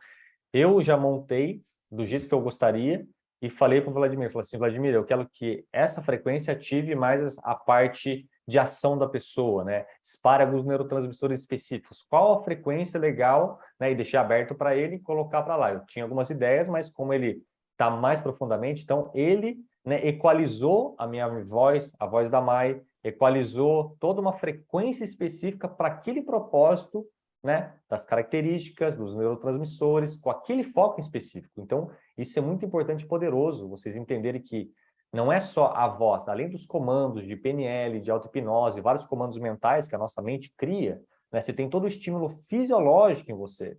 eu já montei do jeito que eu gostaria e falei para o Vladimir, falei assim, Vladimir, eu quero que essa frequência ative mais a parte de ação da pessoa, né? Dispare alguns neurotransmissores específicos. Qual a frequência legal, né? E deixei aberto para ele colocar para lá. Eu tinha algumas ideias, mas como ele está mais profundamente, então ele, né, equalizou a minha voz, a voz da Mai, equalizou toda uma frequência específica para aquele propósito, né, das características dos neurotransmissores, com aquele foco específico. Então, isso é muito importante e poderoso, vocês entenderem que não é só a voz, além dos comandos de PNL, de auto-hipnose, vários comandos mentais que a nossa mente cria, né, você tem todo o estímulo fisiológico em você.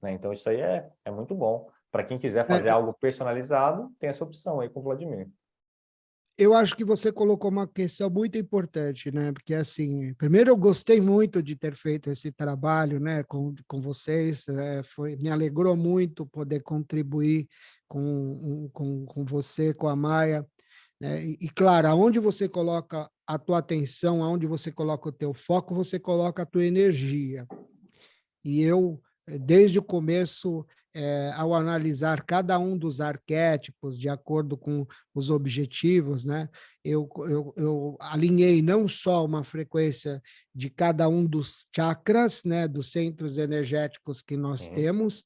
Né? Então, isso aí é muito bom. Para quem quiser fazer algo personalizado, tem essa opção aí com o Vladimir. eu acho que você colocou uma questão muito importante, né? Porque, assim, primeiro eu gostei muito de ter feito esse trabalho, né, com vocês, me alegrou muito poder contribuir com você, com a Maia, né? Claro, aonde você coloca a tua atenção, aonde você coloca o teu foco, você coloca a tua energia. E eu, desde o começo, ao analisar cada um dos arquétipos de acordo com os objetivos, né, eu alinhei não só uma frequência de cada um dos chakras, né, dos centros energéticos que nós Sim, temos,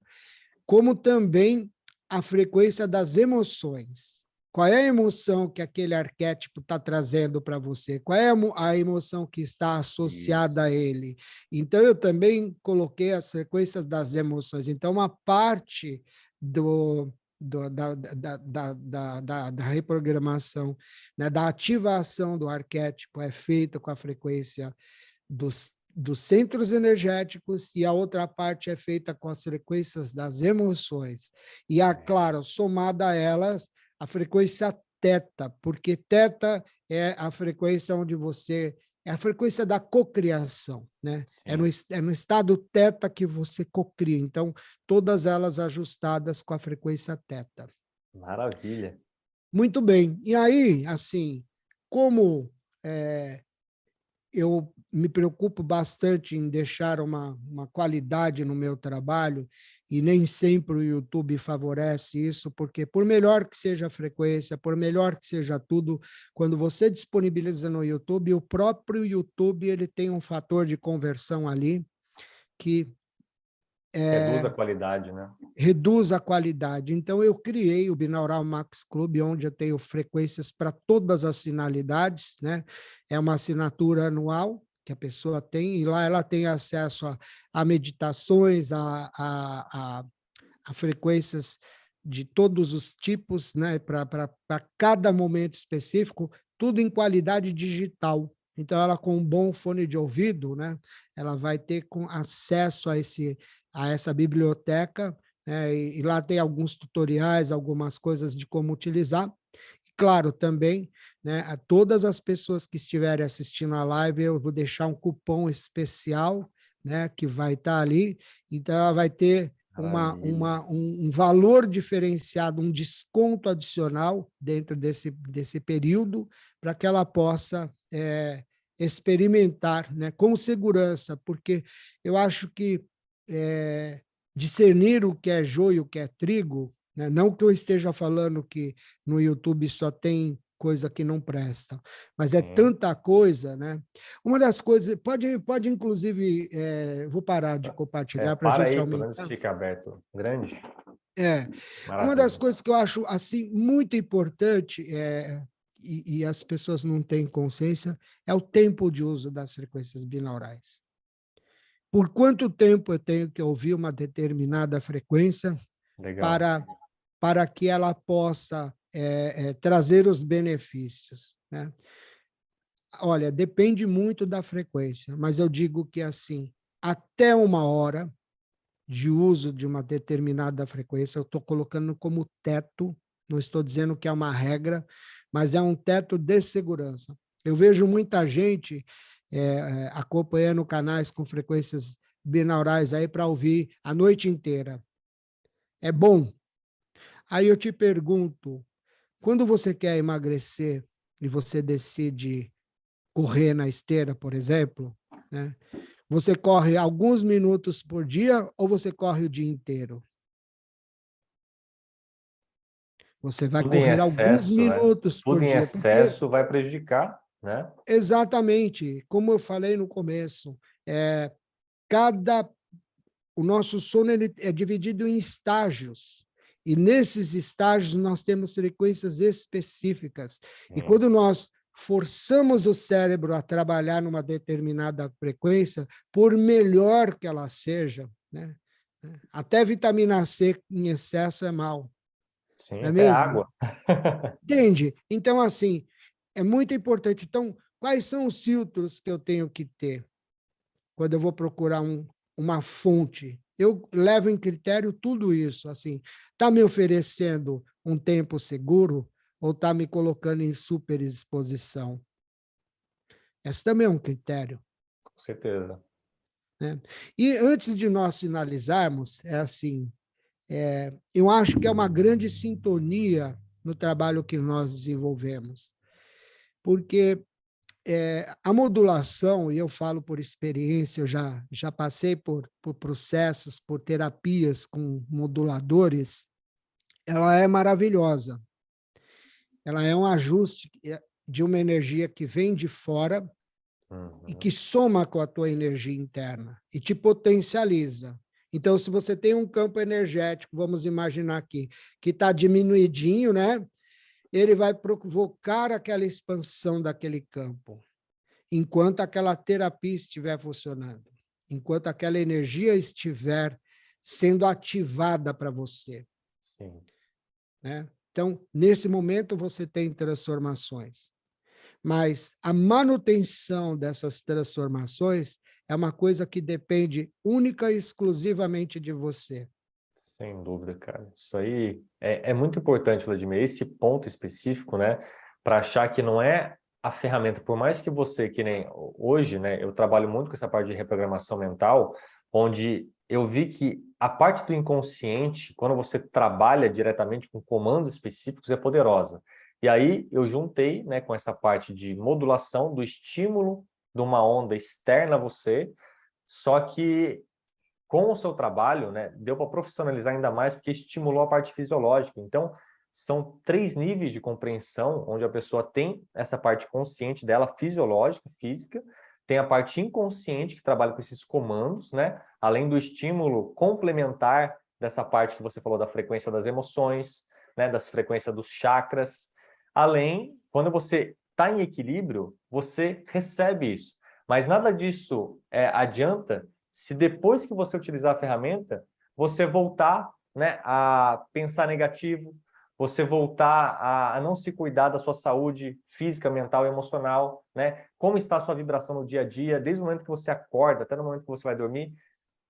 como também a frequência das emoções. Qual é a emoção que aquele arquétipo está trazendo para você? Qual é a emoção que está associada a isso. ele? Então, eu também coloquei as frequências das emoções. Então, uma parte da reprogramação, né, da ativação do arquétipo é feita com a frequência dos centros energéticos e a outra parte é feita com as frequências das emoções. E, claro, somada a elas, a frequência teta, porque teta é a frequência onde você é a frequência da cocriação, né? Sim. É no estado teta que você cocria. Então, todas elas ajustadas com a frequência teta. Maravilha. Muito bem. E aí, assim, como eu me preocupo bastante em deixar uma qualidade no meu trabalho, e nem sempre o YouTube favorece isso, porque por melhor que seja a frequência, por melhor que seja tudo, quando você disponibiliza no YouTube, o próprio YouTube ele tem um fator de conversão ali que Reduz a qualidade, né? reduz a qualidade. Então, eu criei o Binaural Max Club, onde eu tenho frequências para todas as finalidades, né? É uma assinatura anual que a pessoa tem, e lá ela tem acesso a meditações, a frequências de todos os tipos, né? Para cada momento específico, tudo em qualidade digital. Então, ela com um bom fone de ouvido, né? Ela vai ter acesso a essa biblioteca, né? E lá tem alguns tutoriais, algumas coisas de como utilizar. E, claro, também, né, a todas as pessoas que estiverem assistindo a live, eu vou deixar um cupom especial, né, que vai estar ali. Então, ela vai ter Maravilha. um valor diferenciado, um desconto adicional dentro desse período, para que ela possa experimentar, né, com segurança, porque eu acho que discernir o que é joio e o que é trigo, né? Não que eu esteja falando que no YouTube só tem coisa que não presta, mas é Sim. tanta coisa, né? Uma das coisas, pode inclusive, vou parar de compartilhar para a Para gente aí, pelo menos aumentar. fica aberto. Grande. É, uma das Maravilha. coisas que eu acho assim muito importante e as pessoas não têm consciência é o tempo de uso das frequências binaurais. Por quanto tempo eu tenho que ouvir uma determinada frequência Legal. para que ela possa trazer os benefícios, né? Olha, depende muito da frequência, mas eu digo que assim, até 1 hora de uso de uma determinada frequência, eu estou colocando como teto, não estou dizendo que é uma regra, mas é um teto de segurança. Eu vejo muita gente acompanhando canais com frequências binaurais aí para ouvir a noite inteira. É bom. Aí eu te pergunto, quando você quer emagrecer e você decide correr na esteira, por exemplo, né? Você corre alguns minutos por dia ou você corre o dia inteiro? Você vai Tudo em correr alguns excesso, né? minutos por Tudo em dia, porque excesso vai prejudicar, né? exatamente, como eu falei no começo, cada o nosso sono ele é dividido em estágios. E nesses estágios nós temos frequências específicas. E Sim. quando nós forçamos o cérebro a trabalhar numa determinada frequência, por melhor que ela seja, né? Até vitamina C em excesso é mal, Sim, não é até mesmo? água. Entende? Então, assim, é muito importante. Então, quais são os filtros que eu tenho que ter quando eu vou procurar uma fonte? Eu levo em critério tudo isso, assim, está me oferecendo um tempo seguro ou está me colocando em superexposição? Esse também é um critério, Com certeza. né? E antes de nós finalizarmos, eu acho que é uma grande sintonia no trabalho que nós desenvolvemos, porque a modulação, e eu falo por experiência, eu já passei por processos, por terapias com moduladores, ela é maravilhosa. Ela é um ajuste de uma energia que vem de fora e que Uhum. soma com a tua energia interna e te potencializa. Então, se você tem um campo energético, vamos imaginar aqui, que está diminuidinho, né? Ele vai provocar aquela expansão daquele campo enquanto aquela terapia estiver funcionando, enquanto aquela energia estiver sendo ativada para você, Sim. né? Então, nesse momento você tem transformações, mas a manutenção dessas transformações é uma coisa que depende única e exclusivamente de você. Sem dúvida, cara. Isso aí é muito importante, Vladimir. Esse ponto específico, né? Para achar que não é a ferramenta, por mais que você, que nem hoje, né, eu trabalho muito com essa parte de reprogramação mental, onde eu vi que a parte do inconsciente, quando você trabalha diretamente com comandos específicos, é poderosa. E aí eu juntei, né, com essa parte de modulação do estímulo de uma onda externa a você, só que com o seu trabalho, né, deu para profissionalizar ainda mais porque estimulou a parte fisiológica. Então, são 3 níveis de compreensão, onde a pessoa tem essa parte consciente dela, fisiológica, física, tem a parte inconsciente, que trabalha com esses comandos, né, além do estímulo complementar dessa parte que você falou da frequência das emoções, né, das frequências dos chakras. Além, quando você está em equilíbrio, você recebe isso. Mas nada disso adianta se depois que você utilizar a ferramenta, você voltar, né, a pensar negativo, você voltar a não se cuidar da sua saúde física, mental e emocional, né? Como está a sua vibração no dia a dia, desde o momento que você acorda até no momento que você vai dormir,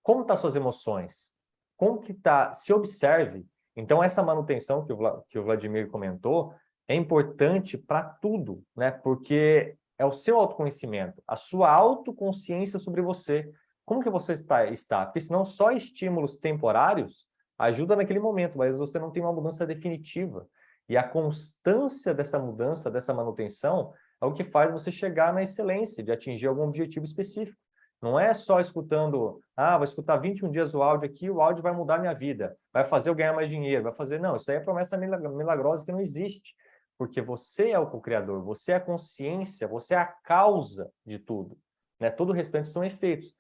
como estão as suas emoções? Como que está? Se observe. Então, essa manutenção que o Vladimir comentou é importante para tudo, né? Porque é o seu autoconhecimento, a sua autoconsciência sobre você. Como que você está? Porque senão só estímulos temporários ajuda naquele momento, mas você não tem uma mudança definitiva. E a constância dessa mudança, dessa manutenção, é o que faz você chegar na excelência, de atingir algum objetivo específico. Não é só escutando, vou escutar 21 dias o áudio aqui, o áudio vai mudar minha vida, vai fazer eu ganhar mais dinheiro, vai fazer... Não, isso aí é promessa milagrosa que não existe, porque você é o co-criador, você é a consciência, você é a causa de tudo, né? Todo o restante são efeitos.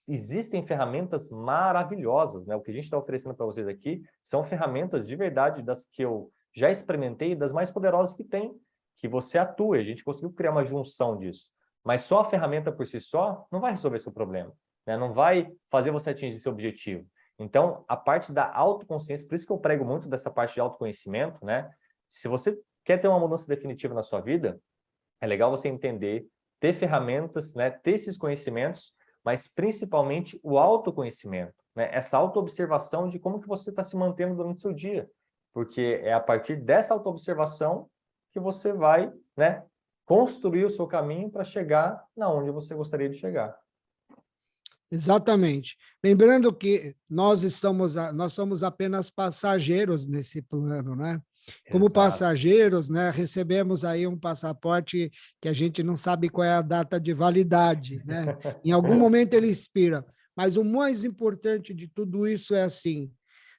Existem ferramentas maravilhosas, né? O que a gente está oferecendo para vocês aqui são ferramentas de verdade, das que eu já experimentei, das mais poderosas que tem, que você atua. A gente conseguiu criar uma junção disso. Mas só a ferramenta por si só não vai resolver seu problema, né? Não vai fazer você atingir seu objetivo. Então, a parte da autoconsciência, por isso que eu prego muito dessa parte de autoconhecimento, né? Se você quer ter uma mudança definitiva na sua vida, é legal você entender, ter ferramentas, né? Ter esses conhecimentos, mas principalmente o autoconhecimento, né? Essa autoobservação de como que você está se mantendo durante o seu dia. Porque é a partir dessa autoobservação que você vai, né, construir o seu caminho para chegar na onde você gostaria de chegar. Exatamente. Lembrando que nós somos apenas passageiros nesse plano, né? Como Exato. passageiros, né, recebemos aí um passaporte que a gente não sabe qual é a data de validade, né? Em algum momento ele expira. Mas o mais importante de tudo isso é assim: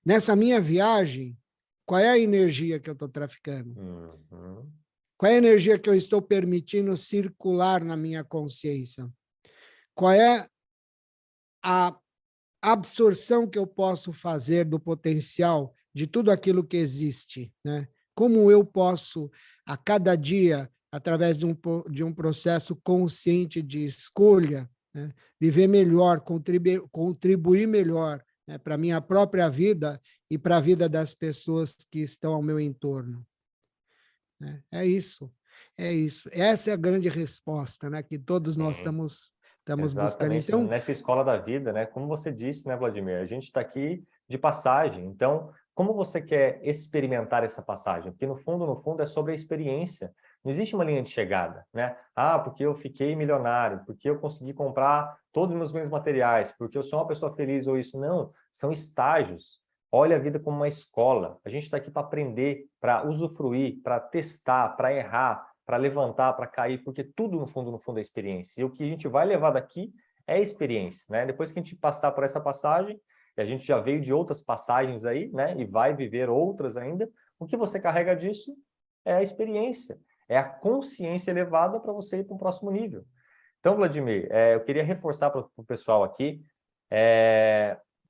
nessa minha viagem, qual é a energia que eu estou traficando? Uhum. Qual é a energia que eu estou permitindo circular na minha consciência? Qual é a absorção que eu posso fazer do potencial de tudo aquilo que existe, né? Como eu posso, a cada dia, através de um processo consciente de escolha, né, viver melhor, contribuir melhor, né, para a minha própria vida e para a vida das pessoas que estão ao meu entorno. Né? É isso, é isso. Essa é a grande resposta, né, que todos nós Sim. estamos buscando. Exatamente, Então, nessa escola da vida, né? Como você disse, né, Vladimir? A gente está aqui de passagem. Então, como você quer experimentar essa passagem? Porque no fundo, é sobre a experiência. Não existe uma linha de chegada, né? Porque eu fiquei milionário, porque eu consegui comprar todos os meus bens materiais, porque eu sou uma pessoa feliz ou isso. Não, são estágios. Olha a vida como uma escola. A gente está aqui para aprender, para usufruir, para testar, para errar, para levantar, para cair, porque tudo no fundo é experiência. E o que a gente vai levar daqui é experiência, né? Depois que a gente passar por essa passagem, e a gente já veio de outras passagens aí, né? E vai viver outras ainda, o que você carrega disso é a experiência, é a consciência elevada para você ir para um próximo nível. Então, Vladimir, eu queria reforçar para o pessoal aqui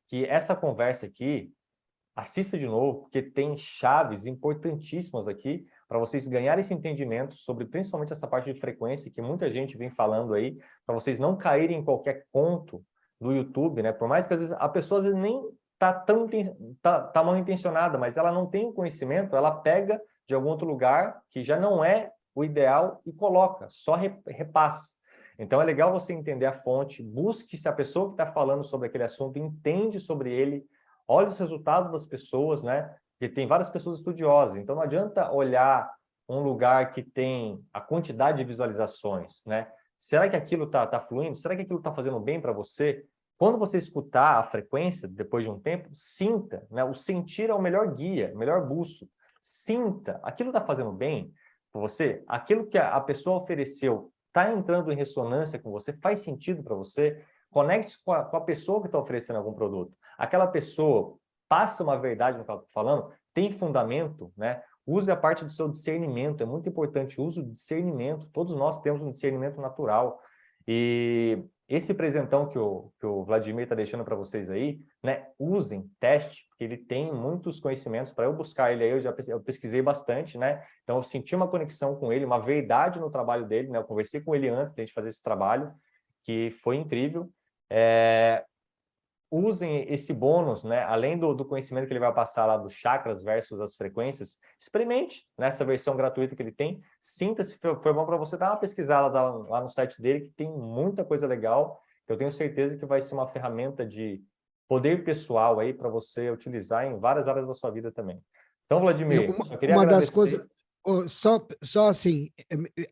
que essa conversa aqui, assista de novo, porque tem chaves importantíssimas aqui para vocês ganharem esse entendimento sobre principalmente essa parte de frequência que muita gente vem falando aí, para vocês não caírem em qualquer conto do YouTube, né? Por mais que às vezes a pessoa às vezes nem tá mal intencionada, mas ela não tem o conhecimento, ela pega de algum outro lugar que já não é o ideal e coloca, só repassa. Então é legal você entender a fonte, busque se a pessoa que está falando sobre aquele assunto entende sobre ele. Olha os resultados das pessoas, né? Porque tem várias pessoas estudiosas. Então, não adianta olhar um lugar que tem a quantidade de visualizações, né? Será que aquilo está fluindo? Será que aquilo está fazendo bem para você? Quando você escutar a frequência, depois de um tempo, sinta, né? O sentir é o melhor guia, o melhor bússola. Sinta, aquilo está fazendo bem para você? Aquilo que a pessoa ofereceu está entrando em ressonância com você? Faz sentido para você? Conecte-se com a pessoa que está oferecendo algum produto. Aquela pessoa passa uma verdade no que ela está falando, tem fundamento, né? Use a parte do seu discernimento, é muito importante o uso do discernimento. Todos nós temos um discernimento natural. E esse presentão que o Vladimir está deixando para vocês aí, né? Usem, teste, porque ele tem muitos conhecimentos. Para eu buscar ele aí, eu pesquisei bastante, né? Então eu senti uma conexão com ele, uma verdade no trabalho dele, né? Eu conversei com ele antes de a gente fazer esse trabalho, que foi incrível. Usem esse bônus, né? Além do conhecimento que ele vai passar lá dos chakras versus as frequências, experimente nessa versão gratuita que ele tem. Sinta se foi bom para você, dar uma pesquisada lá no site dele, que tem muita coisa legal. Eu tenho certeza que vai ser uma ferramenta de poder pessoal aí para você utilizar em várias áreas da sua vida também. Então, Vladimir, só queria Uma das agradecer. coisas, só assim,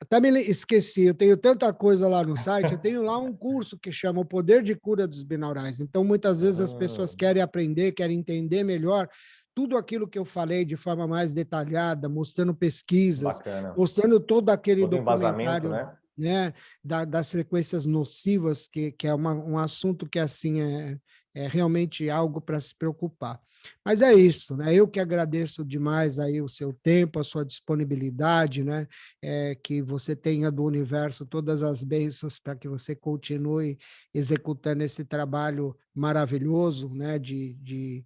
até me esqueci, eu tenho tanta coisa lá no site, eu tenho lá um curso que chama O Poder de Cura dos Binaurais. Então, muitas vezes as pessoas querem aprender, querem entender melhor tudo aquilo que eu falei de forma mais detalhada, mostrando pesquisas, Bacana. mostrando todo aquele Todo embasamento, documentário, né? das frequências nocivas, que é um assunto que assim é realmente algo para se preocupar. Mas é isso, né? Eu que agradeço demais aí o seu tempo, a sua disponibilidade, né? Que você tenha do universo todas as bênçãos para que você continue executando esse trabalho maravilhoso, né? De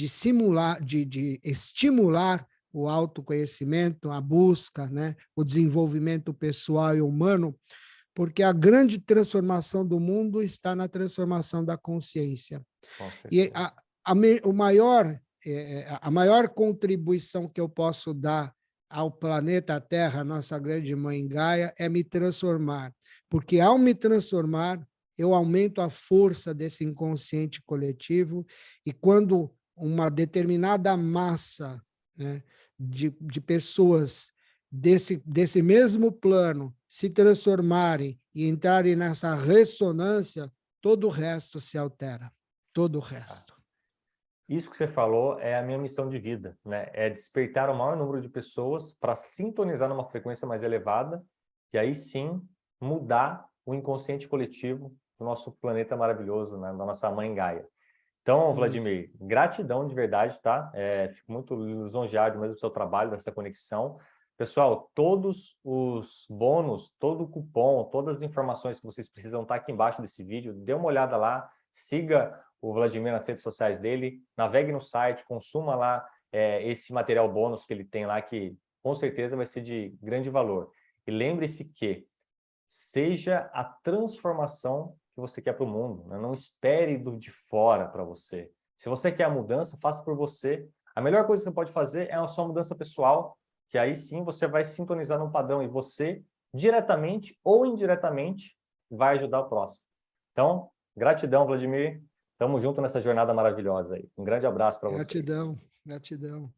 simular, de estimular o autoconhecimento, a busca, né? O desenvolvimento pessoal e humano, porque a grande transformação do mundo está na transformação da consciência. Com E certeza. a maior contribuição que eu posso dar ao planeta Terra, nossa grande mãe Gaia, é me transformar. Porque ao me transformar, eu aumento a força desse inconsciente coletivo, e quando uma determinada massa, né, de pessoas desse mesmo plano se transformarem e entrarem nessa ressonância, todo o resto se altera. Todo o resto. Isso que você falou é a minha missão de vida, né? É despertar o maior número de pessoas para sintonizar numa frequência mais elevada e aí sim mudar o inconsciente coletivo do nosso planeta maravilhoso, né? Da nossa mãe Gaia. Então, Vladimir, gratidão de verdade, tá? Fico muito lisonjeado mesmo do seu trabalho, dessa conexão. Pessoal, todos os bônus, todo o cupom, todas as informações que vocês precisam estar aqui embaixo desse vídeo. Dê uma olhada lá, siga o Vladimir nas redes sociais dele, navegue no site, consuma lá esse material bônus que ele tem lá, que com certeza vai ser de grande valor. E lembre-se que seja a transformação que você quer para o mundo, né? Não espere do de fora para você. Se você quer a mudança, faça por você. A melhor coisa que você pode fazer é a sua mudança pessoal, que aí sim você vai sintonizar num padrão e você, diretamente ou indiretamente, vai ajudar o próximo. Então, gratidão, Vladimir. Tamo junto nessa jornada maravilhosa aí. Um grande abraço para você. Gratidão, gratidão.